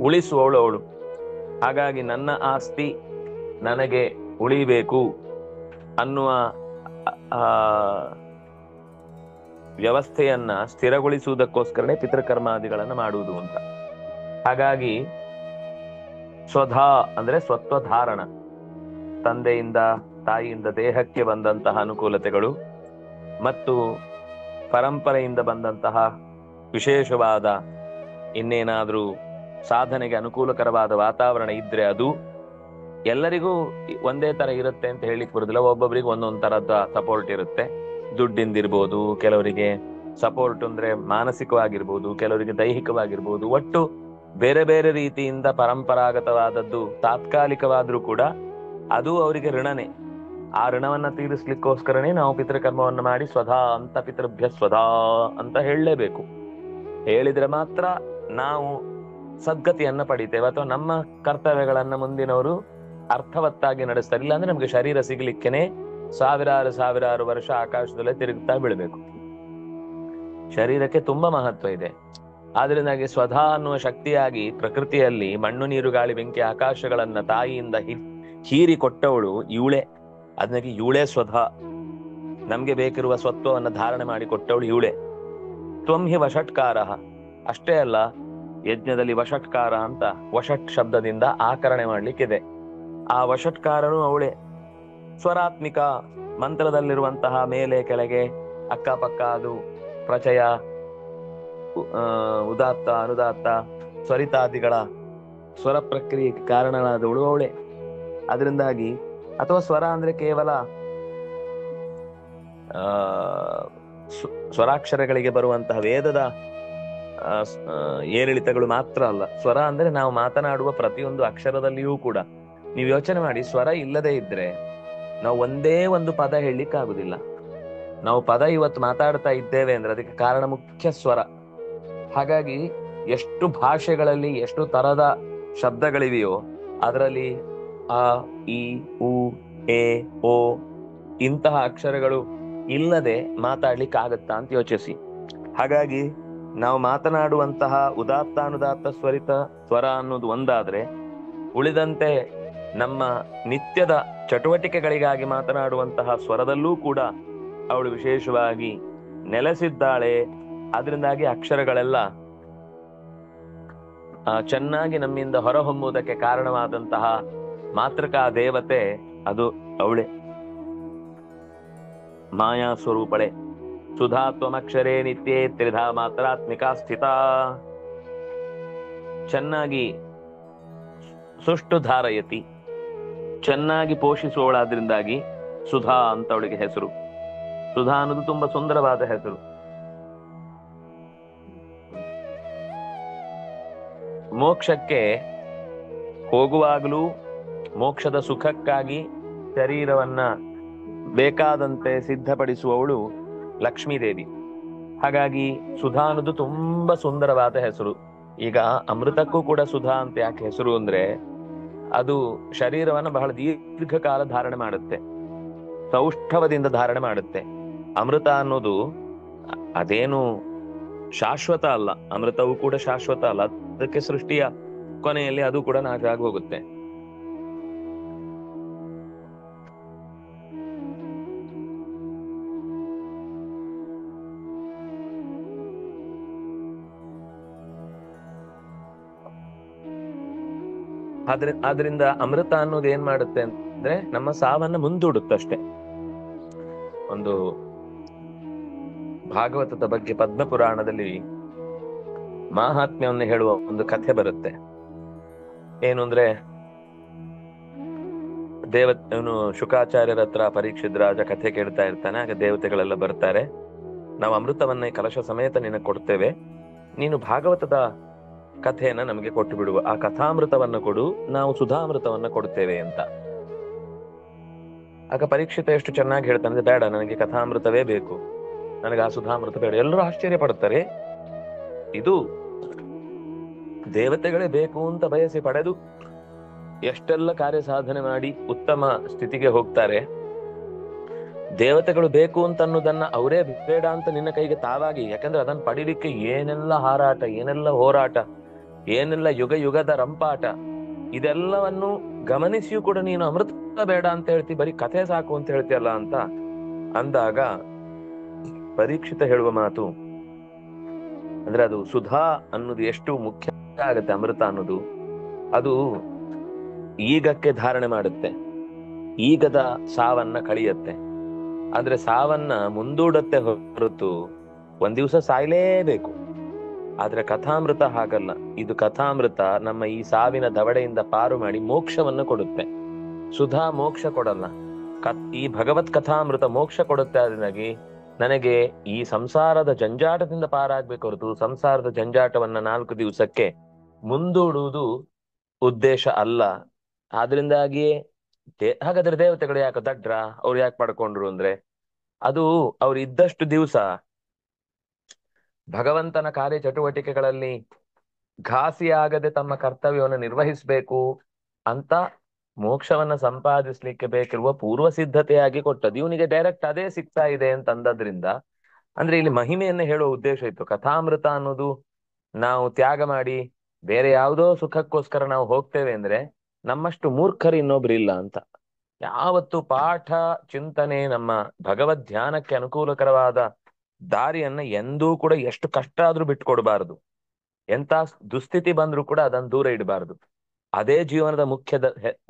ಉಳಿಸುವವಳು ಅವಳು. ಹಾಗಾಗಿ ನನ್ನ ಆಸ್ತಿ ನನಗೆ ಉಳಿಬೇಕು ಅನ್ನುವ ವ್ಯವಸ್ಥೆಯನ್ನ ಸ್ಥಿರಗೊಳಿಸುವುದಕ್ಕೋಸ್ಕರನೇ ಪಿತೃಕರ್ಮಾದಿಗಳನ್ನ ಮಾಡುವುದು ಅಂತ. ಹಾಗಾಗಿ ಸ್ವಧಾ ಅಂದ್ರೆ ಸ್ವತ್ವಧಾರಣ, ತಂದೆಯಿಂದ ತಾಯಿಯಿಂದ ದೇಹಕ್ಕೆ ಬಂದಂತಹ ಅನುಕೂಲತೆಗಳು ಮತ್ತು ಪರಂಪರೆಯಿಂದ ಬಂದಂತಹ ವಿಶೇಷವಾದ ಇನ್ನೇನಾದ್ರೂ ಸಾಧನೆಗೆ ಅನುಕೂಲಕರವಾದ ವಾತಾವರಣ ಇದ್ರೆ ಅದು ಎಲ್ಲರಿಗೂ ಒಂದೇ ತರ ಇರುತ್ತೆ ಅಂತ ಹೇಳಿಕ್ ಬರುದಿಲ್ಲ. ಒಬ್ಬೊಬ್ಬರಿಗೆ ಒಂದೊಂದ್ ತರದ ಸಪೋರ್ಟ್ ಇರುತ್ತೆ. ದುಡ್ಡಿಂದಿರ್ಬೋದು, ಕೆಲವರಿಗೆ ಸಪೋರ್ಟ್ ಅಂದ್ರೆ ಮಾನಸಿಕವಾಗಿರ್ಬೋದು, ಕೆಲವರಿಗೆ ದೈಹಿಕವಾಗಿರ್ಬೋದು. ಒಟ್ಟು ಬೇರೆ ಬೇರೆ ರೀತಿಯಿಂದ ಪರಂಪರಾಗತವಾದದ್ದು ತಾತ್ಕಾಲಿಕವಾದ್ರೂ ಕೂಡ ಅದು ಅವರಿಗೆ ಋಣನೆ. ಆ ಋಣವನ್ನ ತೀರಿಸ್ಲಿಕ್ಕೋಸ್ಕರನೇ ನಾವು ಪಿತೃಕರ್ಮವನ್ನು ಮಾಡಿ ಸ್ವಧಾ ಅಂತ ಪಿತೃಭ್ಯ ಸ್ವಧಾ ಅಂತ ಹೇಳಲೇಬೇಕು. ಹೇಳಿದ್ರೆ ಮಾತ್ರ ನಾವು ಸದ್ಗತಿಯನ್ನ ಪಡಿತೇವೆ, ಅಥವಾ ನಮ್ಮ ಕರ್ತವ್ಯಗಳನ್ನ ಮುಂದಿನವರು ಅರ್ಥವತ್ತಾಗಿ ನಡೆಸ್ತಾರೆ. ಇಲ್ಲ ಅಂದ್ರೆ ನಮ್ಗೆ ಶರೀರ ಸಿಗ್ಲಿಕ್ಕೆನೆ ಸಾವಿರಾರು ವರ್ಷ ಆಕಾಶದಲ್ಲೇ ತಿರುಗ್ತಾ ಬೀಳ್ಬೇಕು. ಶರೀರಕ್ಕೆ ತುಂಬಾ ಮಹತ್ವ ಇದೆ. ಆದ್ರಿಂದಾಗಿ ಸ್ವಧಾ ಅನ್ನುವ ಶಕ್ತಿಯಾಗಿ ಪ್ರಕೃತಿಯಲ್ಲಿ ಮಣ್ಣು ನೀರು ಗಾಳಿ ಬೆಂಕಿ ಆಕಾಶಗಳನ್ನ ತಾಯಿಯಿಂದ ಹೀರಿ ಕೊಟ್ಟವಳು ಇವಳೇ. ಅದನ್ನಾಗಿ ಇವಳೇ ಸ್ವಧಾ, ನಮ್ಗೆ ಬೇಕಿರುವ ಸ್ವತ್ವವನ್ನ ಧಾರಣೆ ಮಾಡಿ ಕೊಟ್ಟವಳು ಇವಳೇ. ತ್ವಂ ಹಿ ವಷಟ್ಕಾರ, ಅಷ್ಟೇ ಅಲ್ಲ, ಯಜ್ಞದಲ್ಲಿ ವಷಟ್ಕಾರ ಅಂತ ವಷಟ್ ಶಬ್ದದಿಂದ ಆಕರಣೆ ಮಾಡ್ಲಿಕ್ಕಿದೆ. ಆ ವಷಟ್ಕಾರನು ಅವಳೇ. ಸ್ವರಾತ್ಮಿಕ, ಮಂತ್ರದಲ್ಲಿರುವಂತಹ ಮೇಲೆ ಕೆಳಗೆ ಅಕ್ಕಪಕ್ಕ ಅದು ಪ್ರಚಯ, ಉದಾತ್ತ ಅನುದಾತ್ತ ಸ್ವರಿತಾದಿಗಳ ಸ್ವರ ಪ್ರಕ್ರಿಯೆಗೆ ಕಾರಣನಾದವಳು ಅವಳೇ. ಅದರಿಂದಾಗಿ, ಅಥವಾ ಸ್ವರ ಅಂದ್ರೆ ಕೇವಲ ಸ್ವರಾಕ್ಷರಗಳಿಗೆ ಬರುವಂತಹ ವೇದದ ಏರಿಳಿತಗಳು ಮಾತ್ರ ಅಲ್ಲ. ಸ್ವರ ಅಂದ್ರೆ ನಾವು ಮಾತನಾಡುವ ಪ್ರತಿಯೊಂದು ಅಕ್ಷರದಲ್ಲಿಯೂ ಕೂಡ ನೀವು ಯೋಚನೆ ಮಾಡಿ, ಸ್ವರ ಇಲ್ಲದೆ ಇದ್ರೆ ನಾವು ಒಂದೇ ಒಂದು ಪದ ಹೇಳಲಿಕ್ಕೆ ಆಗುದಿಲ್ಲ. ನಾವು ಪದ ಇವತ್ತು ಮಾತಾಡ್ತಾ ಇದ್ದೇವೆ ಅಂದ್ರೆ ಅದಕ್ಕೆ ಕಾರಣ ಮುಖ್ಯ ಸ್ವರ. ಹಾಗಾಗಿ ಎಷ್ಟು ಭಾಷೆಗಳಲ್ಲಿ ಎಷ್ಟು ತರದ ಶಬ್ದಗಳಿವೆಯೋ ಅದರಲ್ಲಿ ಅ, ಇ, ಉ, ಎ, ಓ ಇಂತಹ ಅಕ್ಷರಗಳು ಇಲ್ಲದೆ ಮಾತಾಡ್ಲಿಕ್ಕೆ ಆಗತ್ತಾ ಅಂತ ಯೋಚಿಸಿ. ಹಾಗಾಗಿ ನಾವು ಮಾತನಾಡುವಂತಹ ಉದಾತ್ತಾನುದಾತ್ತ ಸ್ವರಿತ ಸ್ವರ ಅನ್ನೋದು ಒಂದಾದ್ರೆ, ಉಳಿದಂತೆ ನಮ್ಮ ನಿತ್ಯದ ಚಟುವಟಿಕೆಗಳಿಗಾಗಿ ಮಾತನಾಡುವಂತಹ ಸ್ವರದಲ್ಲೂ ಕೂಡ ಅವಳು ವಿಶೇಷವಾಗಿ ನೆಲೆಸಿದ್ದಾಳೆ. ಅದರಿಂದಾಗಿ ಅಕ್ಷರಗಳೆಲ್ಲ ಚೆನ್ನಾಗಿ ನಮ್ಮಿಂದ ಹೊರಹೊಮ್ಮುವುದಕ್ಕೆ ಕಾರಣವಾದಂತಹ ಮಾತೃಕಾ ದೇವತೆ ಅದು ಅವಳೇ. ಮಾಯಾ ಸ್ವರೂಪಳೆ. ಸುಧಾತ್ವಮಕ್ಷರೇ ನಿತ್ಯೇ ತ್ರಿಧಾ ಮಾತ್ರಾತ್ಮಿಕಾ ಸ್ಥಿತ. ಚೆನ್ನಾಗಿ ಸುಷ್ಟು ಧಾರಯತಿ, ಚೆನ್ನಾಗಿ ಮೋಕ್ಷಕ್ಕೆ ಹೋಗುವಾಗಲೂ ಮೋಕ್ಷದ ಸುಖಕ್ಕಾಗಿ ಶರೀರವನ್ನ ಬೇಕಾದಂತೆ ಸಿದ್ಧಪಡಿಸುವವಳು ಲಕ್ಷ್ಮೀದೇವಿ. ಹಾಗಾಗಿ ಸುಧಾ ಅನ್ನೋದು ತುಂಬಾ ಸುಂದರವಾದ ಹೆಸರು. ಈಗ ಅಮೃತಕ್ಕೂ ಕೂಡ ಸುಧಾ ಅಂತ ಯಾಕೆ ಹೆಸರು ಅಂದ್ರೆ, ಅದು ಶರೀರವನ್ನ ಬಹಳ ದೀರ್ಘಕಾಲ ಧಾರಣೆ ಮಾಡುತ್ತೆ, ಸೌಷ್ಠವದಿಂದ ಧಾರಣೆ ಮಾಡುತ್ತೆ. ಅಮೃತ ಅನ್ನೋದು ಅದೇನು ಶಾಶ್ವತ ಅಲ್ಲ, ಅಮೃತವು ಕೂಡ ಶಾಶ್ವತ ಅಲ್ಲ, ಅದಕ್ಕೆ ಸೃಷ್ಟಿಯ ಕೊನೆಯಲ್ಲಿ ಅದು ಕೂಡ ನಾಶ ಆಗಿ ಹೋಗುತ್ತೆ. ಆದ್ರಿಂದ ಅಮೃತ ಅನ್ನೋದು ಏನ್ ಮಾಡುತ್ತೆ ಅಂದ್ರೆ ನಮ್ಮ ಸಾವನ್ನ ಮುಂದೂಡುತ್ತಷ್ಟೆ. ಒಂದು ಭಾಗವತದ ಬಗ್ಗೆ ಪದ್ಮಪುರಾಣದಲ್ಲಿ ಮಾಹಾತ್ಮ್ಯವನ್ನು ಹೇಳುವ ಒಂದು ಕಥೆ ಬರುತ್ತೆ. ಏನು ಅಂದ್ರೆ, ಇವನು ಶುಕಾಚಾರ್ಯರ ಹತ್ರ ಪರೀಕ್ಷಿತ್ ರಾಜ ಕಥೆ ಕೇಳ್ತಾ ಇರ್ತಾನೆ. ಆಗ ದೇವತೆಗಳೆಲ್ಲ ಬರ್ತಾರೆ, ನಾವು ಅಮೃತವನ್ನ ಕಲಶ ಸಮೇತ ನಿನಗೆ ಕೊಡ್ತೇವೆ, ನೀನು ಭಾಗವತದ ಕಥೆಯನ್ನ ನಮಗೆ ಕೊಟ್ಟು ಬಿಡುವ, ಆ ಕಥಾಮೃತವನ್ನ ಕೊಡು, ನಾವು ಸುಧಾಮೃತವನ್ನ ಕೊಡ್ತೇವೆ ಅಂತ. ಆಗ ಪರೀಕ್ಷಿತ ಎಷ್ಟು ಚೆನ್ನಾಗಿ ಹೇಳ್ತಾನೆ, ಬೇಡ, ನನಗೆ ಕಥಾಮೃತವೇ ಬೇಕು, ನನಗೆ ಆ ಸುಧಾಮೃತ ಬೇಡ. ಎಲ್ಲರೂ ಆಶ್ಚರ್ಯ ಪಡ್ತಾರೆ. ಇದು ದೇವತೆಗಳೇ ಬೇಕು ಅಂತ ಬಯಸಿ ಪಡೆದು ಎಷ್ಟೆಲ್ಲ ಕಾರ್ಯ ಸಾಧನೆ ಮಾಡಿ ಉತ್ತಮ ಸ್ಥಿತಿಗೆ ಹೋಗ್ತಾರೆ. ದೇವತೆಗಳು ಬೇಕು ಅಂತ ಅನ್ನೋದನ್ನ ಅವರೇ ಬೇಡ ಅಂತ ನಿನ್ನ ಕೈಗೆ ತಾವಾಗಿ, ಯಾಕಂದ್ರೆ ಅದನ್ನ ಪಡಿಲಿಕ್ಕೆ ಏನೆಲ್ಲ ಹಾರಾಟ, ಏನೆಲ್ಲ ಹೋರಾಟ, ಏನೆಲ್ಲ ಯುಗ ಯುಗದ ರಂಪಾಟ, ಇದೆಲ್ಲವನ್ನು ಗಮನಿಸಿಯೂ ಕೂಡ ನೀನು ಅಮೃತ ಬೇಡ ಅಂತ ಹೇಳ್ತಿ, ಬರೀ ಕಥೆ ಸಾಕು ಅಂತ ಹೇಳ್ತೀಯಲ್ಲ ಅಂತ ಅಂದಾಗ ಪರೀಕ್ಷಿತ ಹೇಳುವ ಮಾತು ಅಂದ್ರೆ, ಅದು ಸುಧಾ ಅನ್ನೋದು ಎಷ್ಟು ಮುಖ್ಯ ಆಗತ್ತೆ. ಅಮೃತ ಅನ್ನೋದು ಅದು ಈಗಕ್ಕೆ ಧಾರಣೆ ಮಾಡುತ್ತೆ, ಈಗದ ಸಾವನ್ನ ಕಳಿಯತ್ತೆ. ಆದ್ರೆ ಸಾವನ್ನ ಮುಂದೂಡತ್ತೆ ಹೊರತು ಒಂದ್ ದಿವಸ ಸಾಯ್ಲೇಬೇಕು. ಆದ್ರೆ ಕಥಾಮೃತ ಹಾಗಲ್ಲ. ಇದು ಕಥಾಮೃತ ನಮ್ಮ ಈ ಸಾವಿನ ದವಡೆಯಿಂದ ಪಾರು ಮಾಡಿ ಮೋಕ್ಷವನ್ನು ಕೊಡುತ್ತೆ. ಸುಧಾ ಮೋಕ್ಷ ಕೊಡಲ್ಲ, ಈ ಭಗವತ್ ಕಥಾಮೃತ ಮೋಕ್ಷ ಕೊಡುತ್ತೆ. ಅದನ್ನಾಗಿ ನನಗೆ ಈ ಸಂಸಾರದ ಜಂಜಾಟದಿಂದ ಪಾರಾಗ್ಬೇಕು ಹೊರತು ಸಂಸಾರದ ಜಂಜಾಟವನ್ನ 4 ದಿವಸಕ್ಕೆ ಮುಂದೂಡುವುದು ಉದ್ದೇಶ ಅಲ್ಲ. ಆದ್ರಿಂದಾಗಿಯೇ ಹಾಗಾದ್ರೆ ದೇವತೆಗಳು ಯಾಕೆ ದಡ್ರ, ಅವ್ರು ಯಾಕೆ ಪಡ್ಕೊಂಡ್ರು ಅಂದ್ರೆ, ಅದು ಅವ್ರು ಇದ್ದಷ್ಟು ದಿವಸ ಭಗವಂತನ ಕಾರ್ಯ ಚಟುವಟಿಕೆಗಳಲ್ಲಿ ಘಾಸಿಯಾಗದೆ ತಮ್ಮ ಕರ್ತವ್ಯವನ್ನು ನಿರ್ವಹಿಸಬೇಕು ಅಂತ ಮೋಕ್ಷವನ್ನ ಸಂಪಾದಿಸ್ಲಿಕ್ಕೆ ಬೇಕಿರುವ ಪೂರ್ವ ಸಿದ್ಧತೆಯಾಗಿ ಕೊಟ್ಟದ್ದು. ಇವನಿಗೆ ಡೈರೆಕ್ಟ್ ಅದೇ ಸಿಗ್ತಾ ಇದೆ ಅಂತ ಅಂದದ್ರಿಂದ, ಅಂದ್ರೆ ಇಲ್ಲಿ ಮಹಿಮೆಯನ್ನ ಹೇಳುವ ಉದ್ದೇಶ ಇತ್ತು. ಕಥಾಮೃತ ಅನ್ನೋದು ನಾವು ತ್ಯಾಗ ಮಾಡಿ ಬೇರೆ ಯಾವುದೋ ಸುಖಕ್ಕೋಸ್ಕರ ನಾವು ಹೋಗ್ತೇವೆ ಅಂದ್ರೆ ನಮ್ಮಷ್ಟು ಮೂರ್ಖರು ಇನ್ನೊಬ್ರು ಇಲ್ಲ ಅಂತ. ಯಾವತ್ತು ಪಾಠ ಚಿಂತನೆ ನಮ್ಮ ಭಗವದ್ ಧ್ಯಾನಕ್ಕೆ ಅನುಕೂಲಕರವಾದ ದಾರಿಯನ್ನ ಎಂದೂ ಕೂಡ ಎಷ್ಟು ಕಷ್ಟ ಆದ್ರೂ ಬಿಟ್ಕೊಡ್ಬಾರದು. ಎಂತ ದುಸ್ಥಿತಿ ಬಂದ್ರೂ ಕೂಡ ಅದನ್ನ ದೂರ ಇಡಬಾರದು. ಅದೇ ಜೀವನದ ಮುಖ್ಯದ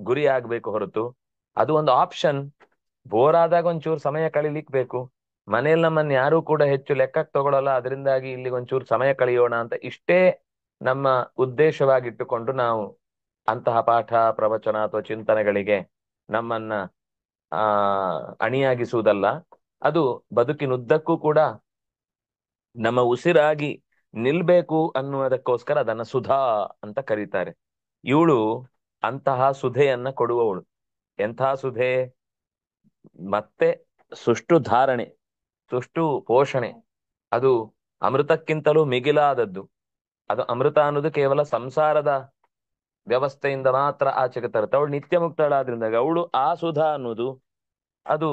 ಗುರಿ ಆಗ್ಬೇಕು ಹೊರತು ಅದು ಒಂದು ಆಪ್ಷನ್. ಬೋರ್ ಆದಾಗ ಒಂಚೂರು ಸಮಯ ಕಳಿಲಿಕ್ ಬೇಕು. ಮನೇಲಿ ನಮ್ಮನ್ನ ಯಾರು ಕೂಡ ಹೆಚ್ಚು ಲೆಕ್ಕಕ್ಕೆ ತಗೊಳ್ಳಲ್ಲ, ಅದರಿಂದಾಗಿ ಇಲ್ಲಿ ಒಂಚೂರು ಸಮಯ ಕಳೆಯೋಣ ಅಂತ ಇಷ್ಟೇ ನಮ್ಮ ಉದ್ದೇಶವಾಗಿಟ್ಟುಕೊಂಡು ನಾವು ಅಂತಹ ಪಾಠ ಪ್ರವಚನ ಅಥವಾ ಚಿಂತನೆಗಳಿಗೆ ನಮ್ಮನ್ನ ಅಣಿಯಾಗಿಸುವುದಲ್ಲ. ಅದು ಬದುಕಿನುದ್ದಕ್ಕೂ ಕೂಡ ನಮ್ಮ ಉಸಿರಾಗಿ ನಿಲ್ಬೇಕು ಅನ್ನುವುದಕ್ಕೋಸ್ಕರ ಅದನ್ನ ಸುಧಾ ಅಂತ ಕರೀತಾರೆ. ಇವಳು ಅಂತಹ ಸುಧೆಯನ್ನ ಕೊಡುವವಳು. ಎಂತಹ ಸುಧೆ? ಮತ್ತೆ ಸುಷ್ಟು ಧಾರಣೆ, ಸುಷ್ಟು ಪೋಷಣೆ, ಅದು ಅಮೃತಕ್ಕಿಂತಲೂ ಮಿಗಿಲಾದದ್ದು. ಅದು ಅಮೃತ ಅನ್ನೋದು ಕೇವಲ ಸಂಸಾರದ ವ್ಯವಸ್ಥೆಯಿಂದ ಮಾತ್ರ ಆಚೆಗೆ ತರುತ್ತೆ. ಅವಳು ನಿತ್ಯ ಮುಕ್ತಳಾದ್ರಿಂದ ಅವಳು ಆ ಸುಧಾ ಅನ್ನೋದು ಅದು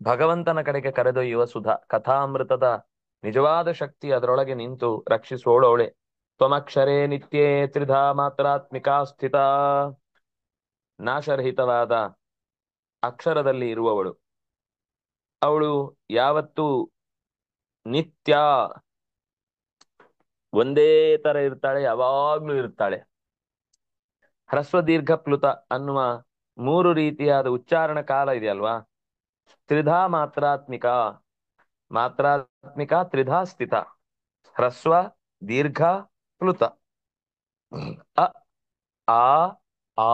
ಭಗವಂತನ ಕಡೆಗೆ ಕರೆದೊಯ್ಯುವ ಸುಧಾ. ಕಥಾಮೃತದ ನಿಜವಾದ ಶಕ್ತಿ ಅದರೊಳಗೆ ನಿಂತು ರಕ್ಷಿಸುವವಳು ಅವಳೆ. ತ್ವಮಕ್ಷರೇ ನಿತ್ಯೇ ತ್ರಿಧಾ ಮಾತ್ರಾತ್ಮಿಕಾ ಸ್ಥಿತ, ನಾಶರಹಿತವಾದ ಅಕ್ಷರದಲ್ಲಿ ಇರುವವಳು. ಅವಳು ಯಾವತ್ತೂ ನಿತ್ಯ ಒಂದೇ ತರ ಇರ್ತಾಳೆ, ಯಾವಾಗ್ಲೂ ಇರ್ತಾಳೆ. ಹ್ರಸ್ವ ದೀರ್ಘ ಪ್ಲುತ ಅನ್ನುವ 3 ರೀತಿಯಾದ ಉಚ್ಚಾರಣ ಕಾಲ ಇದೆಯಲ್ವಾ. ತ್ರಿಧಾ ಮಾತ್ರಾತ್ಮಿಕ, ಮಾತ್ರಾತ್ಮಿಕ ತ್ರಿಧಾ ಸ್ಥಿತ, ಹ್ರಸ್ವ ದೀರ್ಘ ಪ್ಲುತ. ಅ ಆ ಆ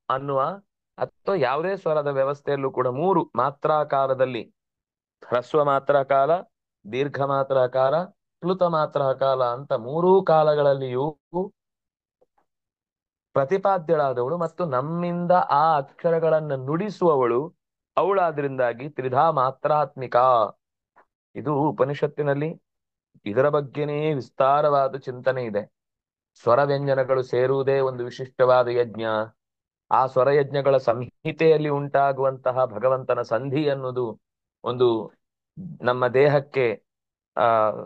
ಅನ್ನುವ ಅಥವಾ ಯಾವುದೇ ಸ್ವರದ ವ್ಯವಸ್ಥೆಯಲ್ಲೂ ಕೂಡ 3 ಮಾತ್ರಾ ಕಾಲದಲ್ಲಿ, ಹ್ರಸ್ವ ಮಾತ್ರಾ ಕಾಲ, ದೀರ್ಘ ಮಾತ್ರಾ ಕಾಲ, ಪ್ಲುತ ಮಾತ್ರಾ ಕಾಲ ಅಂತ 3 ಕಾಲಗಳಲ್ಲಿಯೂ ಪ್ರತಿಪಾದ್ಯಳಾದವಳು ಮತ್ತು ನಮ್ಮಿಂದ ಆ ಅಕ್ಷರಗಳನ್ನು ನುಡಿಸುವವಳು ಅವಳಾದ್ರಿಂದಾಗಿ ತ್ರಿಧಾ ಮಾತ್ರಾತ್ಮಿಕ. ಇದು ಉಪನಿಷತ್ತಿನಲ್ಲಿ ಇದರ ಬಗ್ಗೆನೇ ವಿಸ್ತಾರವಾದ ಚಿಂತನೆ ಇದೆ. ಸ್ವರ ವ್ಯಂಜನಗಳು ಸೇರುವುದೇ ಒಂದು ವಿಶಿಷ್ಟವಾದ ಯಜ್ಞ. ಆ ಸ್ವರಯಜ್ಞಗಳ ಸಂಹಿತೆಯಲ್ಲಿ ಉಂಟಾಗುವಂತಹ ಭಗವಂತನ ಸಂಧಿ ಅನ್ನೋದು ಒಂದು ನಮ್ಮ ದೇಹಕ್ಕೆ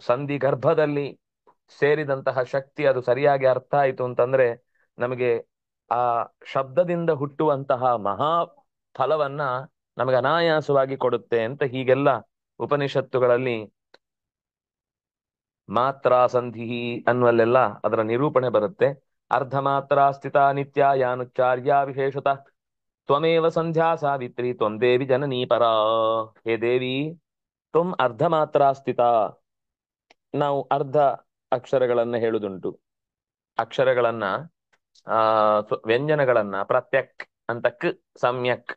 ಸಂಧಿ ಗರ್ಭದಲ್ಲಿ ಸೇರಿದಂತಹ ಶಕ್ತಿ. ಅದು ಸರಿಯಾಗಿ ಅರ್ಥ ಆಯಿತು ಅಂತಂದ್ರೆ ನಮಗೆ ಆ ಶಬ್ದದಿಂದ ಹುಟ್ಟುವಂತಹ ಮಹಾ ಫಲವನ್ನ ನಮಗೆ ಅನಾಯಾಸವಾಗಿ ಕೊಡುತ್ತೆ ಅಂತ ಹೀಗೆಲ್ಲ ಉಪನಿಷತ್ತುಗಳಲ್ಲಿ ಮಾತ್ರಾ ಸಂಧಿ ಅನ್ನುವಲ್ಲೆಲ್ಲ ಅದರ ನಿರೂಪಣೆ ಬರುತ್ತೆ. ಅರ್ಧ ಮಾತ್ರ ಸ್ಥಿತ ನಿತ್ಯ ಯಾನುಚ್ಚಾರ್ಯ ವಿಶೇಷತ ತ್ವಮೇವ ಸಂಧ್ಯಾ ಸಾವಿತ್ರಿ ತ್ವಂ ದೇವಿ ಜನನೀ ಪರಾ. ಹೇ ದೇವಿ, ತ್ವಂ ಅರ್ಧ ಮಾತ್ರ ಸ್ಥಿತ. ನಾವು ಅರ್ಧ ಅಕ್ಷರಗಳನ್ನ ಹೇಳುದುಂಟು. ಅಕ್ಷರಗಳನ್ನ ವ್ಯಂಜನಗಳನ್ನ ಪ್ರತ್ಯಕ್ ಅಂತ ಕ್, ಸಮ್ಯಕ್,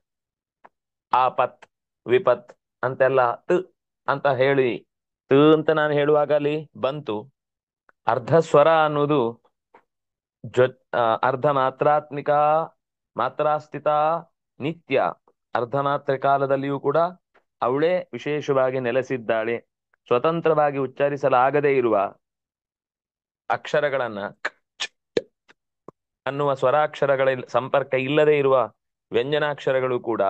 ಆಪತ್, ವಿಪತ್ ಅಂತೆಲ್ಲ ತ್ ಅಂತ ಹೇಳಿ ತ್ ಅಂತ ನಾನು ಹೇಳುವಾಗ ಅಲ್ಲಿ ಬಂತು. ಅರ್ಧ ಸ್ವರ ಅನ್ನೋದು ಅರ್ಧ ಮಾತ್ರಾತ್ಮಿಕ, ಮಾತ್ರಾಸ್ಥಿತ, ನಿತ್ಯ. ಅರ್ಧ ಮಾತ್ರ ಕಾಲದಲ್ಲಿಯೂ ಕೂಡ ಅವಳೇ ವಿಶೇಷವಾಗಿ ನೆಲೆಸಿದ್ದಾಳೆ. ಸ್ವತಂತ್ರವಾಗಿ ಉಚ್ಚರಿಸಲಾಗದೇ ಇರುವ ಅಕ್ಷರಗಳನ್ನ ಅನ್ನುವ ಸ್ವರಾಕ್ಷರಗಳ ಸಂಪರ್ಕ ಇಲ್ಲದೆ ಇರುವ ವ್ಯಂಜನಾಕ್ಷರಗಳು ಕೂಡ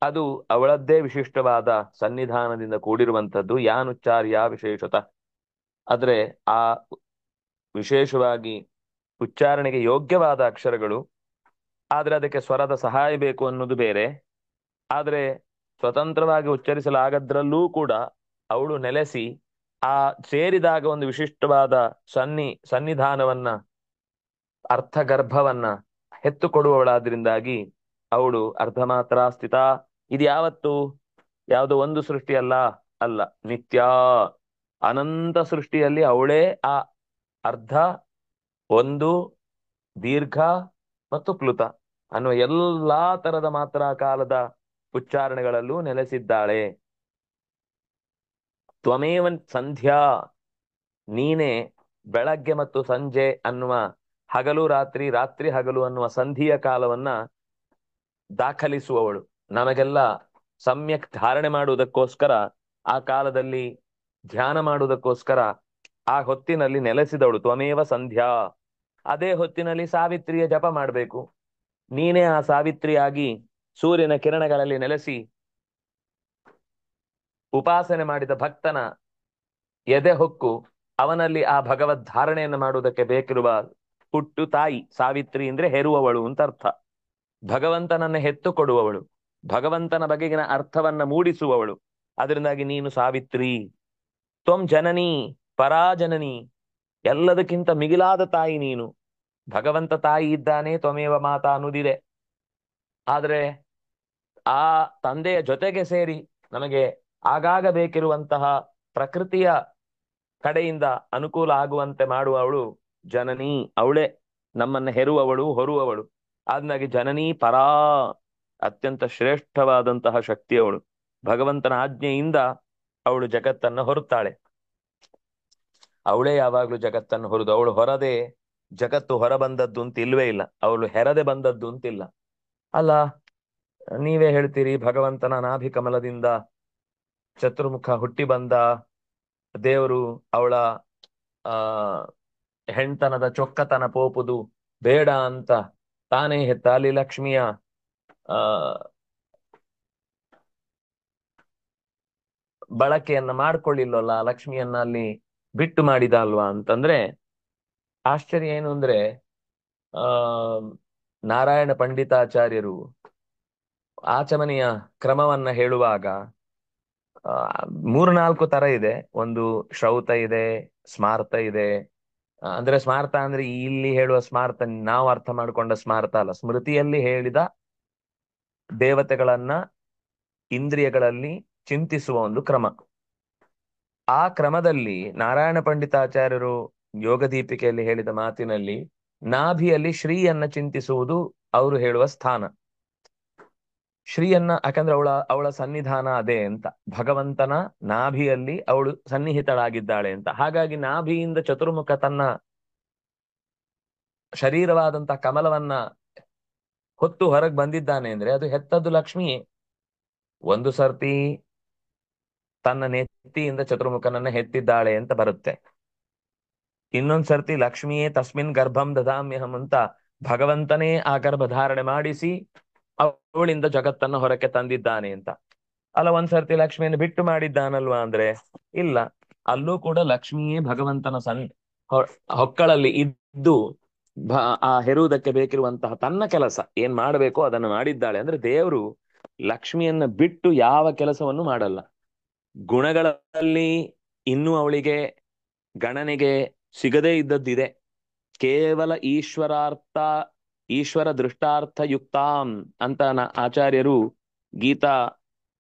ಅದು ಅವಳದ್ದೇ ವಿಶಿಷ್ಟವಾದ ಸನ್ನಿಧಾನದಿಂದ ಕೂಡಿರುವಂಥದ್ದು. ಯಾನುಚ್ಚಾರ್ಯ ವಿಶೇಷತ. ಆದ್ರೆ ಆ ವಿಶೇಷವಾಗಿ ಉಚ್ಚಾರಣೆಗೆ ಯೋಗ್ಯವಾದ ಅಕ್ಷರಗಳು, ಆದ್ರೆ ಅದಕ್ಕೆ ಸ್ವರದ ಸಹಾಯ ಬೇಕು ಅನ್ನೋದು ಬೇರೆ. ಆದ್ರೆ ಸ್ವತಂತ್ರವಾಗಿ ಉಚ್ಚರಿಸಲಾಗದ್ರಲ್ಲೂ ಕೂಡ ಅವಳು ನೆಲೆಸಿ ಆ ಸೇರಿದಾಗ ಒಂದು ವಿಶಿಷ್ಟವಾದ ಸನ್ನಿಧಾನವನ್ನ, ಅರ್ಥಗರ್ಭವನ್ನ ಹೆತ್ತುಕೊಡುವವಳಾದ್ರಿಂದಾಗಿ ಅವಳು ಅರ್ಧ ಮಾತ್ರ ಸ್ಥಿತ. ಇದು ಯಾವತ್ತು? ಯಾವುದೋ ಒಂದು ಸೃಷ್ಟಿ ಅಲ್ಲ, ನಿತ್ಯ ಅನಂತ ಸೃಷ್ಟಿಯಲ್ಲಿ ಅವಳೇ ಆ ಅರ್ಧ, ಒಂದು, ದೀರ್ಘ ಮತ್ತು ಪ್ಲುತ ಅನ್ನುವ ಎಲ್ಲಾ ತರದ ಮಾತ್ರ ಕಾಲದ ಉಚ್ಚಾರಣೆಗಳಲ್ಲೂ ನೆಲೆಸಿದ್ದಾಳೆ. ತ್ವಮೇವ ಸಂಧ್ಯಾ, ನೀನೇ ಬೆಳಗ್ಗೆ ಮತ್ತು ಸಂಜೆ ಅನ್ನುವ ಹಗಲು ರಾತ್ರಿ, ರಾತ್ರಿ ಹಗಲು ಅನ್ನುವ ಸಂಧಿಯ ಕಾಲವನ್ನ ದಾಖಲಿಸುವವಳು. ನಮಗೆಲ್ಲ ಸಮ್ಯಕ್ ಧಾರಣೆ ಮಾಡುವುದಕ್ಕೋಸ್ಕರ, ಆ ಕಾಲದಲ್ಲಿ ಧ್ಯಾನ ಮಾಡುವುದಕ್ಕೋಸ್ಕರ ಆ ಹೊತ್ತಿನಲ್ಲಿ ನೆಲೆಸಿದವಳು ತ್ವಮೇವ ಸಂಧ್ಯಾ. ಅದೇ ಹೊತ್ತಿನಲ್ಲಿ ಸಾವಿತ್ರಿಯ ಜಪ ಮಾಡಬೇಕು. ನೀನೇ ಆ ಸಾವಿತ್ರಿಯಾಗಿ ಸೂರ್ಯನ ಕಿರಣಗಳಲ್ಲಿ ನೆಲೆಸಿ ಉಪಾಸನೆ ಮಾಡಿದ ಭಕ್ತನ ಎದೆ ಹೊಕ್ಕು ಅವನಲ್ಲಿ ಆ ಭಗವದ್ ಧಾರಣೆಯನ್ನು ಮಾಡುವುದಕ್ಕೆ ಬೇಕಿರುವ ಹುಟ್ಟು ತಾಯಿ. ಸಾವಿತ್ರಿ ಅಂದ್ರೆ ಹೆರುವವಳು ಅಂತ ಅರ್ಥ. ಭಗವಂತನನ್ನ ಹೆತ್ತು ಕೊಡುವವಳು, ಭಗವಂತನ ಬಗೆಗಿನ ಅರ್ಥವನ್ನ ಮೂಡಿಸುವವಳು. ಅದರಿಂದಾಗಿ ನೀನು ಸಾವಿತ್ರಿ. ತ್ವಂ ಜನನಿ ಪರಾಜನನಿ, ಎಲ್ಲದಕ್ಕಿಂತ ಮಿಗಿಲಾದ ತಾಯಿ ನೀನು. ಭಗವಂತ ತಾಯಿ ಇದ್ದಾನೆ, ತ್ವಮೇವ ಮಾತಾ ಅನ್ನುವುದಿದೆ. ಆದ್ರೆ ಆ ತಂದೆಯ ಜೊತೆಗೆ ಸೇರಿ ನಮಗೆ ಆಗಾಗ ಬೇಕಿರುವಂತಹ ಪ್ರಕೃತಿಯ ಕಡೆಯಿಂದ ಅನುಕೂಲ ಆಗುವಂತೆ ಮಾಡುವವಳು ಜನನಿ. ಅವಳೇ ನಮ್ಮನ್ನ ಹೆರುವವಳು, ಹೊರುವವಳು. ಆದ್ನಾಗಿ ಜನನಿ ಪರಾ, ಅತ್ಯಂತ ಶ್ರೇಷ್ಠವಾದಂತಹ ಶಕ್ತಿಯವಳು. ಭಗವಂತನ ಆಜ್ಞೆಯಿಂದ ಅವಳು ಜಗತ್ತನ್ನ ಹೊರುತ್ತಾಳೆ. ಅವಳೇ ಯಾವಾಗ್ಲೂ ಜಗತ್ತನ್ನು ಹೊರದು. ಅವಳು ಹೊರದೆ ಜಗತ್ತು ಹೊರ ಬಂದದ್ದು ಅಂತ ಇಲ್ವೇ ಇಲ್ಲ. ಅವಳು ಹೆರದೆ ಬಂದದ್ದು ಅಂತಿಲ್ಲ. ಅಲ್ಲ, ನೀವೇ ಹೇಳ್ತೀರಿ ಭಗವಂತನ ನಾಭಿ ಕಮಲದಿಂದ ಚತುರ್ಮುಖ ಹುಟ್ಟಿ ಬಂದ ದೇವರು ಅವಳ ಆ ಹೆಣ್ತನದ ಚೊಕ್ಕತನ ಪೋಪುದು ಬೇಡ ಅಂತ ತಾನೇ ಹೆತ್ತ. ಅಲ್ಲಿ ಲಕ್ಷ್ಮಿಯ ಆ ಬಳಕೆಯನ್ನ ಮಾಡ್ಕೊಳ್ಳಿಲ್ವಲ್ಲ, ಲಕ್ಷ್ಮಿಯನ್ನ ಅಲ್ಲಿ ಬಿಟ್ಟು ಮಾಡಿದ ಅಲ್ವಾ ಅಂತಂದ್ರೆ ಆಶ್ಚರ್ಯ ಏನು ಅಂದ್ರೆ, ಆ ನಾರಾಯಣ ಪಂಡಿತಾಚಾರ್ಯರು ಆಚಮನೆಯ ಕ್ರಮವನ್ನ ಹೇಳುವಾಗ 3-4 ತರ ಇದೆ. ಒಂದು ಶ್ರೌತ ಇದೆ, ಸ್ಮಾರ್ತ ಇದೆ. ಅಂದ್ರೆ ಸ್ಮಾರ್ತ ಅಂದ್ರೆ ಇಲ್ಲಿ ಹೇಳುವ ಸ್ಮಾರ್ತ ನಾವು ಅರ್ಥ ಮಾಡ್ಕೊಂಡ ಸ್ಮಾರ್ತ ಅಲ್ಲ, ಸ್ಮೃತಿಯಲ್ಲಿ ಹೇಳಿದ ದೇವತೆಗಳನ್ನ ಇಂದ್ರಿಯಗಳಲ್ಲಿ ಚಿಂತಿಸುವ ಒಂದು ಕ್ರಮ. ಆ ಕ್ರಮದಲ್ಲಿ ನಾರಾಯಣ ಪಂಡಿತಾಚಾರ್ಯರು ಯೋಗ ದೀಪಿಕೆಯಲ್ಲಿ ಹೇಳಿದ ಮಾತಿನಲ್ಲಿ ನಾಭಿಯಲ್ಲಿ ಶ್ರೀಯನ್ನ ಚಿಂತಿಸುವುದು ಅವರು ಹೇಳುವ ಸ್ಥಾನ. ಶ್ರೀಯನ್ನ, ಯಾಕಂದ್ರೆ ಅವಳ ಸನ್ನಿಧಾನ ಅದೇ ಅಂತ, ಭಗವಂತನ ನಾಭಿಯಲ್ಲಿ ಅವಳು ಸನ್ನಿಹಿತಳಾಗಿದ್ದಾಳೆ ಅಂತ. ಹಾಗಾಗಿ ನಾಭಿಯಿಂದ ಚತುರ್ಮುಖ ತನ್ನ ಶರೀರವಾದಂತ ಕಮಲವನ್ನ ಹೊತ್ತು ಹೊರಗೆ ಬಂದಿದ್ದಾನೆ ಅಂದ್ರೆ ಅದು ಹೆತ್ತದ್ದು ಲಕ್ಷ್ಮಿಯೇ. ಒಂದು ಸರ್ತಿ ತನ್ನ ನೆತ್ತಿಯಿಂದ ಚತುರ್ಮುಖನನ್ನ ಹೆತ್ತಿದ್ದಾಳೆ ಅಂತ ಬರುತ್ತೆ. ಇನ್ನೊಂದ್ ಸರ್ತಿ ಲಕ್ಷ್ಮಿಯೇ ತಸ್ಮಿನ್ ಗರ್ಭಂ ದದಾಮ್ಯಹಂ ಅಂತ ಭಗವಂತನೇ ಆ ಗರ್ಭಧಾರಣೆ ಮಾಡಿಸಿ ಅವಳಿಂದ ಜಗತ್ತನ್ನ ಹೊರಕ್ಕೆ ತಂದಿದ್ದಾನೆ ಅಂತ. ಅಲ್ಲ ಒಂದ್ಸರ್ತಿ ಲಕ್ಷ್ಮಿಯನ್ನು ಬಿಟ್ಟು ಮಾಡಿದ್ದಾನಲ್ವಾ ಅಂದ್ರೆ ಇಲ್ಲ, ಅಲ್ಲೂ ಕೂಡ ಲಕ್ಷ್ಮಿಯೇ ಭಗವಂತನ ಹೊಕ್ಕಳಲ್ಲಿ ಇದ್ದು ಆ ಹೆರುವುದಕ್ಕೆ ಬೇಕಿರುವಂತಹ ತನ್ನ ಕೆಲಸ ಏನ್ ಮಾಡಬೇಕೋ ಅದನ್ನು ಮಾಡಿದ್ದಾಳೆ. ಅಂದ್ರೆ ದೇವರು ಲಕ್ಷ್ಮಿಯನ್ನ ಬಿಟ್ಟು ಯಾವ ಕೆಲಸವನ್ನು ಮಾಡಲ್ಲ. ಗುಣಗಳಲ್ಲಿ ಇನ್ನೂ ಅವಳಿಗೆ ಗಣನೆಗೆ ಸಿಗದೇ ಇದ್ದದ್ದಿದೆ. ಕೇವಲ ಈಶ್ವರ ದೃಷ್ಟಾರ್ಥ ಯುಕ್ತಾಂ ಅಂತ ಆಚಾರ್ಯರು ಗೀತಾ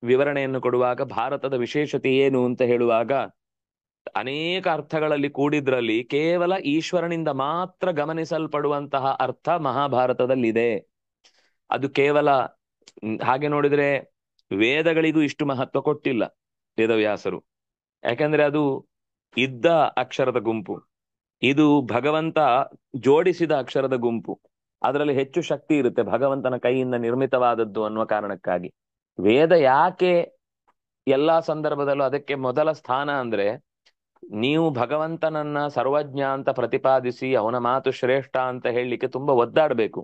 ವಿವರಣೆಯನ್ನು ಕೊಡುವಾಗ ಭಾರತದ ವಿಶೇಷತೆ ಏನು ಅಂತ ಹೇಳುವಾಗ ಅನೇಕ ಅರ್ಥಗಳಲ್ಲಿ ಕೂಡಿದ್ರಲ್ಲಿ ಕೇವಲ ಈಶ್ವರನಿಂದ ಮಾತ್ರ ಗಮನಿಸಲ್ಪಡುವಂತಹ ಅರ್ಥ ಮಹಾಭಾರತದಲ್ಲಿದೆ. ಅದು ಕೇವಲ ಹಾಗೆ ನೋಡಿದ್ರೆ ವೇದಗಳಿಗೂ ಇಷ್ಟು ಮಹತ್ವ ಕೊಟ್ಟಿಲ್ಲ ವೇದವ್ಯಾಸರು. ಯಾಕಂದ್ರೆ ಅದು ಇದ್ದ ಅಕ್ಷರದ ಗುಂಪು, ಇದು ಭಗವಂತ ಜೋಡಿಸಿದ ಅಕ್ಷರದ ಗುಂಪು. ಅದರಲ್ಲಿ ಹೆಚ್ಚು ಶಕ್ತಿ ಇರುತ್ತೆ, ಭಗವಂತನ ಕೈಯಿಂದ ನಿರ್ಮಿತವಾದದ್ದು ಅನ್ನುವ ಕಾರಣಕ್ಕಾಗಿ. ವೇದ ಯಾಕೆ ಎಲ್ಲಾ ಸಂದರ್ಭದಲ್ಲೂ ಅದಕ್ಕೆ ಮೊದಲ ಸ್ಥಾನ ಅಂದ್ರೆ, ನೀವು ಭಗವಂತನನ್ನ ಸರ್ವಜ್ಞ ಅಂತ ಪ್ರತಿಪಾದಿಸಿ ಅವನ ಮಾತು ಶ್ರೇಷ್ಠ ಅಂತ ಹೇಳಲಿಕ್ಕೆ ತುಂಬಾ ಒದ್ದಾಡಬೇಕು.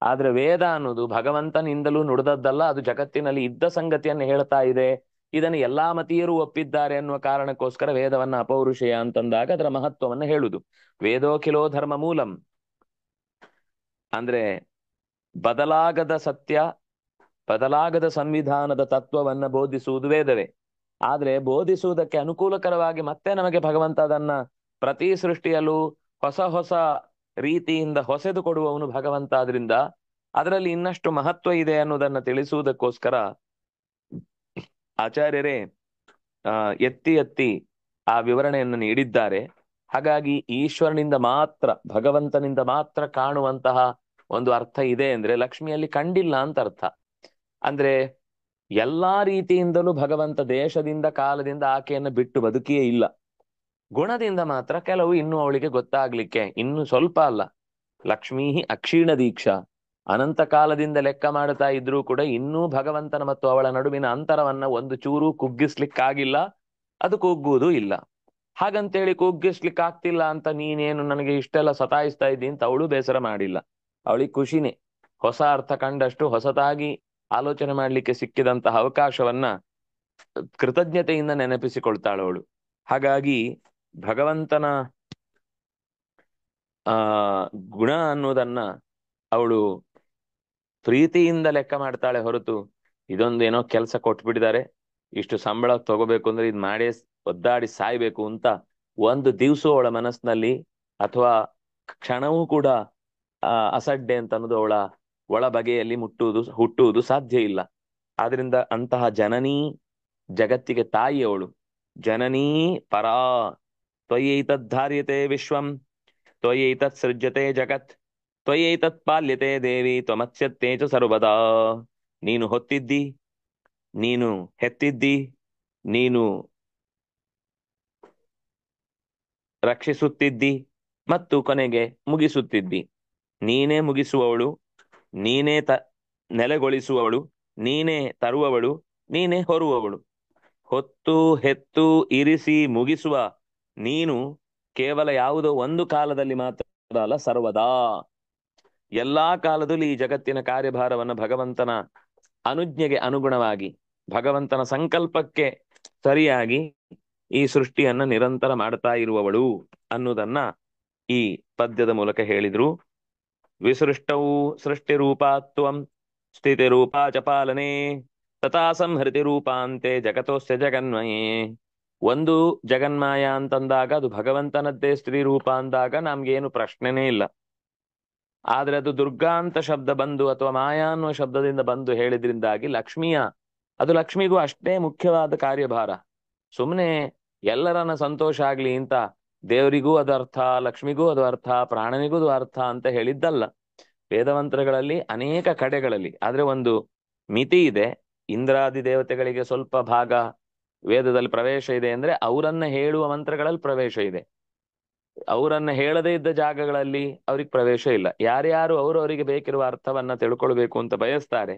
ಆದ್ರೆ ವೇದ ಅನ್ನೋದು ಭಗವಂತನಿಂದಲೂ ನುಡಿದದ್ದಲ್ಲ, ಅದು ಜಗತ್ತಿನಲ್ಲಿ ಇದ್ದ ಸಂಗತಿಯನ್ನು ಹೇಳ್ತಾ ಇದೆ. ಇದನ್ನು ಎಲ್ಲಾ ಮತೀಯರು ಒಪ್ಪಿದ್ದಾರೆ ಅನ್ನುವ ಕಾರಣಕ್ಕೋಸ್ಕರ ವೇದವನ್ನ ಅಪೌರುಷೇಯ ಅಂತಂದಾಗ ಅದರ ಮಹತ್ವವನ್ನು ಹೇಳುದು. ವೇದೋಖಿಲೋ ಧರ್ಮ ಮೂಲಂ ಅಂದ್ರೆ ಬದಲಾಗದ ಸತ್ಯ, ಬದಲಾಗದ ಸಂವಿಧಾನದ ತತ್ವವನ್ನ ಬೋಧಿಸುವುದು ವೇದವೇ. ಆದ್ರೆ ಬೋಧಿಸುವುದಕ್ಕೆ ಅನುಕೂಲಕರವಾಗಿ ಮತ್ತೆ ನಮಗೆ ಭಗವಂತ ಅದನ್ನ ಪ್ರತಿ ಸೃಷ್ಟಿಯಲ್ಲೂ ಹೊಸ ಹೊಸ ರೀತಿಯಿಂದ ಹೊಸೆದು ಕೊಡುವವನು ಭಗವಂತ. ಆದ್ರಿಂದ ಅದರಲ್ಲಿ ಇನ್ನಷ್ಟು ಮಹತ್ವ ಇದೆ ಅನ್ನೋದನ್ನ ತಿಳಿಸುವುದಕ್ಕೋಸ್ಕರ ಆಚಾರ್ಯರೇ ಎತ್ತಿ ಎತ್ತಿ ಆ ವಿವರಣೆಯನ್ನು ನೀಡಿದ್ದಾರೆ. ಹಾಗಾಗಿ ಈಶ್ವರನಿಂದ ಮಾತ್ರ, ಭಗವಂತನಿಂದ ಮಾತ್ರ ಕಾಣುವಂತಹ ಒಂದು ಅರ್ಥ ಇದೆ ಅಂದ್ರೆ ಲಕ್ಷ್ಮಿಯಲ್ಲಿ ಕಂಡಿಲ್ಲ ಅಂತ ಅರ್ಥ. ಅಂದ್ರೆ ಎಲ್ಲಾ ರೀತಿಯಿಂದಲೂ ಭಗವಂತ ದೇಶದಿಂದ ಕಾಲದಿಂದ ಆಕೆಯನ್ನು ಬಿಟ್ಟು ಬದುಕಿಯೇ ಇಲ್ಲ. ಗುಣದಿಂದ ಮಾತ್ರ ಕೆಲವು ಇನ್ನೂ ಅವಳಿಗೆ ಗೊತ್ತಾಗ್ಲಿಕ್ಕೆ ಇನ್ನು ಸ್ವಲ್ಪ ಅಲ್ಲ. ಲಕ್ಷ್ಮೀ ಅಕ್ಷೀಣ ದೀಕ್ಷಾ, ಅನಂತ ಕಾಲದಿಂದ ಲೆಕ್ಕ ಮಾಡ್ತಾ ಇದ್ರೂ ಕೂಡ ಇನ್ನೂ ಭಗವಂತನ ಮತ್ತು ಅವಳ ನಡುವಿನ ಅಂತರವನ್ನ ಒಂದು ಚೂರು ಕುಗ್ಗಿಸ್ಲಿಕ್ಕಾಗಿಲ್ಲ, ಅದು ಕುಗ್ಗುವುದೂ ಇಲ್ಲ. ಹಾಗಂತೇಳಿ ಕುಗ್ಗಿಸ್ಲಿಕ್ಕೆ ಆಗ್ತಿಲ್ಲ ಅಂತ ನೀನೇನು ನನಗೆ ಇಷ್ಟೆಲ್ಲ ಸತಾಯಿಸ್ತಾ ಇದ್ದೀನಿ ಅಂತ ಅವಳು ಬೇಸರ ಮಾಡಿಲ್ಲ. ಅವಳಿಗೆ ಖುಷಿನೇ. ಹೊಸ ಅರ್ಥ ಕಂಡಷ್ಟು ಹೊಸತಾಗಿ ಆಲೋಚನೆ ಮಾಡ್ಲಿಕ್ಕೆ ಸಿಕ್ಕಿದಂತಹ ಅವಕಾಶವನ್ನ ಕೃತಜ್ಞತೆಯಿಂದ ನೆನಪಿಸಿಕೊಳ್ತಾಳವಳು. ಹಾಗಾಗಿ ಭಗವಂತನ ಗುಣ ಅನ್ನೋದನ್ನ ಅವಳು ಪ್ರೀತಿಯಿಂದ ಲೆಕ್ಕ ಮಾಡ್ತಾಳೆ ಹೊರತು ಇದೊಂದು ಏನೋ ಕೆಲಸ ಕೊಟ್ಬಿಟ್ಟಿದ್ದಾರೆ, ಇಷ್ಟು ಸಂಬಳ ತಗೋಬೇಕು ಅಂದ್ರೆ ಇದ್ ಮಾಡೇ ಒದ್ದಾಡಿ ಸಾಯ್ಬೇಕು ಅಂತ ಒಂದು ದಿವಸ ಅವಳ ಮನಸ್ಸಿನಲ್ಲಿ ಅಥವಾ ಕ್ಷಣವೂ ಕೂಡ ಅಸಡ್ಡೆ ಅಂತ ಅನ್ನೋದು ಅವಳ ಒಳ ಬಗೆಯಲ್ಲಿ ಹುಟ್ಟುವುದು ಸಾಧ್ಯ ಇಲ್ಲ. ಆದ್ರಿಂದ ಅಂತಹ ಜನನೀ, ಜಗತ್ತಿಗೆ ತಾಯಿ ಅವಳು. ಜನನೀ ಪರಾ ತ್ವಯೈತದ್ಧಾರ್ಯತೆ ವಿಶ್ವಂ ತ್ವಯೈತತ್ ಸೃಜ್ಯತೆ ಜಗತ್ ತ್ವಯೈತತ್ ಪಾಲ್ಯತೆ ದೇವಿ ತ್ವಮತ್ಸ್ಯತೆ ಚ ಸರ್ವದಾ. ನೀನು ಹೊತ್ತಿದ್ದಿ, ನೀನು ಹೆತ್ತಿದ್ದಿ, ನೀನು ರಕ್ಷಿಸುತ್ತಿದ್ದಿ ಮತ್ತು ಕೊನೆಗೆ ಮುಗಿಸುತ್ತಿದ್ದಿ. ನೀನೇ ಮುಗಿಸುವವಳು, ನೀನೇ ನೆಲೆಗೊಳಿಸುವವಳು, ನೀನೇ ತರುವವಳು, ನೀನೇ ಹೊರುವವಳು. ಹೊತ್ತು ಹೆತ್ತು ಇರಿಸಿ ಮುಗಿಸುವ ನೀನು ಕೇವಲ ಯಾವುದೋ ಒಂದು ಕಾಲದಲ್ಲಿ ಮಾತ್ರ ಅಲ್ಲ, ಸರ್ವದಾ ಎಲ್ಲಾ ಕಾಲದಲ್ಲಿ ಈ ಜಗತ್ತಿನ ಕಾರ್ಯಭಾರವನ್ನು ಭಗವಂತನ ಅನುಜ್ಞೆಗೆ ಅನುಗುಣವಾಗಿ, ಭಗವಂತನ ಸಂಕಲ್ಪಕ್ಕೆ ಸರಿಯಾಗಿ ಈ ಸೃಷ್ಟಿಯನ್ನ ನಿರಂತರ ಮಾಡ್ತಾ ಇರುವವಳು ಅನ್ನುವುದನ್ನ ಈ ಪದ್ಯದ ಮೂಲಕ ಹೇಳಿದ್ರು. ವಿಸೃಷ್ಟವು ಸೃಷ್ಟಿ ರೂಪಾತ್ವಂ ಸ್ಥಿತಿ ರೂಪಾ ಚ ಪಾಲನೆ ತಥಾ ಸಂಹೃತಿ ರೂಪಾಂತೆ ಜಗತೋಸ್ಯ ಜಗನ್ಮಯೇ. ಒಂದು ಜಗನ್ಮಾಯ ಅಂತಂದಾಗ ಅದು ಭಗವಂತನದ್ದೇ ಸ್ತ್ರೀ ರೂಪ ಅಂದಾಗ ನಮ್ಗೇನು ಪ್ರಶ್ನೆನೇ ಇಲ್ಲ. ಆದ್ರೆ ಅದು ದುರ್ಗಾ ಅಂತ ಶಬ್ದ ಬಂದು ಅಥವಾ ಮಾಯಾ ಅನ್ನುವ ಶಬ್ದದಿಂದ ಬಂದು ಹೇಳಿದ್ರಿಂದಾಗಿ ಅದು ಲಕ್ಷ್ಮಿಗೂ ಅಷ್ಟೇ ಮುಖ್ಯವಾದ ಕಾರ್ಯಭಾರ. ಸುಮ್ಮನೆ ಎಲ್ಲರನ್ನ ಸಂತೋಷ ಆಗ್ಲಿ ಅಂತ ದೇವರಿಗೂ ಅದು ಅರ್ಥ, ಲಕ್ಷ್ಮಿಗೂ ಅದು ಅರ್ಥ, ಪ್ರಾಣನಿಗೂ ಅದು ಅರ್ಥ ಅಂತ ಹೇಳಿದ್ದಲ್ಲ. ವೇದಮಂತ್ರಗಳಲ್ಲಿ ಅನೇಕ ಕಡೆಗಳಲ್ಲಿ, ಆದ್ರೆ ಒಂದು ಮಿತಿ ಇದೆ. ಇಂದ್ರಾದಿ ದೇವತೆಗಳಿಗೆ ಸ್ವಲ್ಪ ಭಾಗ ವೇದದಲ್ಲಿ ಪ್ರವೇಶ ಇದೆ ಅಂದ್ರೆ ಅವರನ್ನ ಹೇಳುವ ಮಂತ್ರಗಳಲ್ಲಿ ಪ್ರವೇಶ ಇದೆ. ಅವರನ್ನ ಹೇಳದೇ ಇದ್ದ ಜಾಗಗಳಲ್ಲಿ ಅವ್ರಿಗೆ ಪ್ರವೇಶ ಇಲ್ಲ. ಯಾರ್ಯಾರು ಅವರವರಿಗೆ ಬೇಕಿರುವ ಅರ್ಥವನ್ನ ತಿಳ್ಕೊಳ್ಬೇಕು ಅಂತ ಬಯಸ್ತಾರೆ,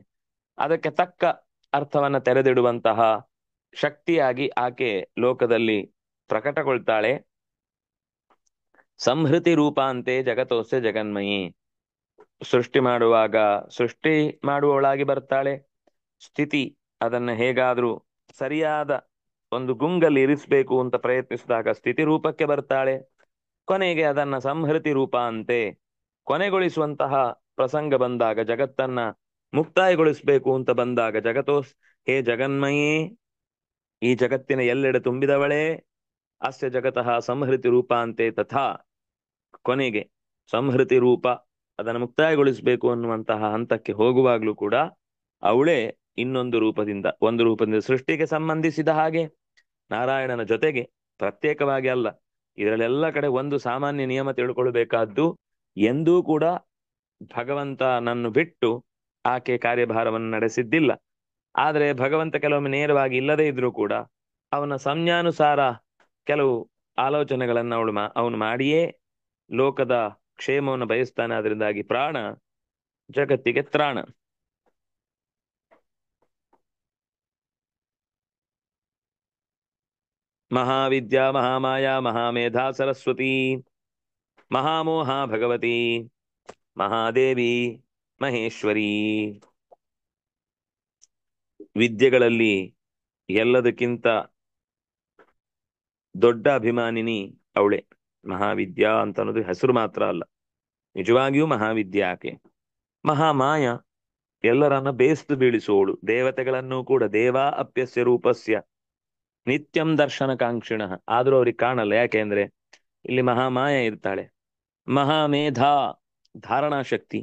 ಅದಕ್ಕೆ ತಕ್ಕ ಅರ್ಥವನ್ನ ತೆರೆದಿಡುವಂತಹ ಶಕ್ತಿಯಾಗಿ ಆಕೆ ಲೋಕದಲ್ಲಿ ಪ್ರಕಟಗೊಳ್ತಾಳೆ. ಸಂಹೃತಿ ರೂಪಾಂತೆ ಜಗತೋಸ್ಯ ಜಗನ್ಮಯಿ. ಸೃಷ್ಟಿ ಮಾಡುವಾಗ ಸೃಷ್ಟಿ ಮಾಡುವವಳಾಗಿ ಬರ್ತಾಳೆ. ಸ್ಥಿತಿ, ಅದನ್ನ ಹೇಗಾದ್ರೂ ಸರಿಯಾದ ಒಂದು ಗುಂಗಲ್ಲಿ ಇರಿಸಬೇಕು ಅಂತ ಪ್ರಯತ್ನಿಸಿದಾಗ ಸ್ಥಿತಿ ರೂಪಕ್ಕೆ ಬರ್ತಾಳೆ. ಕೊನೆಗೆ ಅದನ್ನ ಸಂಹೃತಿ ರೂಪ ಅಂತೆ ಕೊನೆಗೊಳಿಸುವಂತಹ ಪ್ರಸಂಗ ಬಂದಾಗ, ಜಗತ್ತನ್ನ ಮುಕ್ತಾಯಗೊಳಿಸಬೇಕು ಅಂತ ಬಂದಾಗ, ಜಗತೋಸ್ ಹೇ ಜಗನ್ಮಯೇ, ಈ ಜಗತ್ತಿನ ಎಲ್ಲೆಡೆ ತುಂಬಿದವಳೇ, ಅಸ್ಯ ಜಗತಃ ಸಂಹೃತಿ ರೂಪ ಅಂತೆ ತಥಾ, ಕೊನೆಗೆ ಸಂಹೃತಿ ರೂಪ ಅದನ್ನು ಮುಕ್ತಾಯಗೊಳಿಸಬೇಕು ಅನ್ನುವಂತಹ ಹಂತಕ್ಕೆ ಹೋಗುವಾಗ್ಲೂ ಕೂಡ ಅವಳೇ ಇನ್ನೊಂದು ರೂಪದಿಂದ, ಒಂದು ರೂಪದಿಂದ ಸೃಷ್ಟಿಗೆ ಸಂಬಂಧಿಸಿದ ಹಾಗೆ ನಾರಾಯಣನ ಜೊತೆಗೆ ಪ್ರತ್ಯೇಕವಾಗಿ ಅಲ್ಲ. ಇದರಲ್ಲೆಲ್ಲ ಕಡೆ ಒಂದು ಸಾಮಾನ್ಯ ನಿಯಮ ತಿಳ್ಕೊಳ್ಬೇಕಾದ್ದು, ಎಂದೂ ಕೂಡ ಭಗವಂತನನ್ನು ಬಿಟ್ಟು ಆಕೆ ಕಾರ್ಯಭಾರವನ್ನು ನಡೆಸಿದ್ದಿಲ್ಲ. ಆದರೆ ಭಗವಂತ ಕೆಲವೊಮ್ಮೆ ನೇರವಾಗಿ ಇಲ್ಲದೇ ಇದ್ರೂ ಕೂಡ ಅವನ ಸಂಜ್ಞಾನುಸಾರ ಕೆಲವು ಆಲೋಚನೆಗಳನ್ನು ಅವನು ಮಾಡಿಯೇ ಲೋಕದ ಕ್ಷೇಮವನ್ನು ಬಯಸ್ತಾನೆ. ಅದರಿಂದಾಗಿ ಪ್ರಾಣ ಜಗತ್ತಿಗೆ ತ್ರಾಣ. ಮಹಾವಿದ್ಯಾ ಮಹಾಮಾಯಾ ಮಹಾಮೇಧಾ ಸರಸ್ವತಿ ಮಹಾಮೋಹ ಭಗವತಿ ಮಹಾದೇವಿ ಮಹೇಶ್ವರಿ. ವಿದ್ಯೆಗಳಲ್ಲಿ ಎಲ್ಲದಕ್ಕಿಂತ ದೊಡ್ಡ ಅಭಿಮಾನಿನಿ ಅವಳೆ. ಮಹಾವಿದ್ಯಾ ಅಂತ ಅನ್ನೋದು ಹೆಸರು ಮಾತ್ರ ಅಲ್ಲ, ನಿಜವಾಗಿಯೂ ಮಹಾವಿದ್ಯೆ ಆಕೆ. ಮಹಾಮಾಯ, ಎಲ್ಲರನ್ನ ಬೇಸ್ತು ಬೀಳಿಸುವವಳು. ದೇವತೆಗಳನ್ನು ಕೂಡ ದೇವಾ ಅಪ್ಯಸ್ಯ ರೂಪಸ್ಯ ನಿತ್ಯಂ ದರ್ಶನ ಕಾಂಕ್ಷಿಣ, ಆದ್ರೂ ಅವ್ರಿಗೆ ಕಾಣಲ್ಲ. ಯಾಕೆಂದ್ರೆ ಇಲ್ಲಿ ಮಹಾಮಾಯ ಇರ್ತಾಳೆ. ಮಹಾಮೇಧಾ, ಧಾರಣಾ ಶಕ್ತಿ.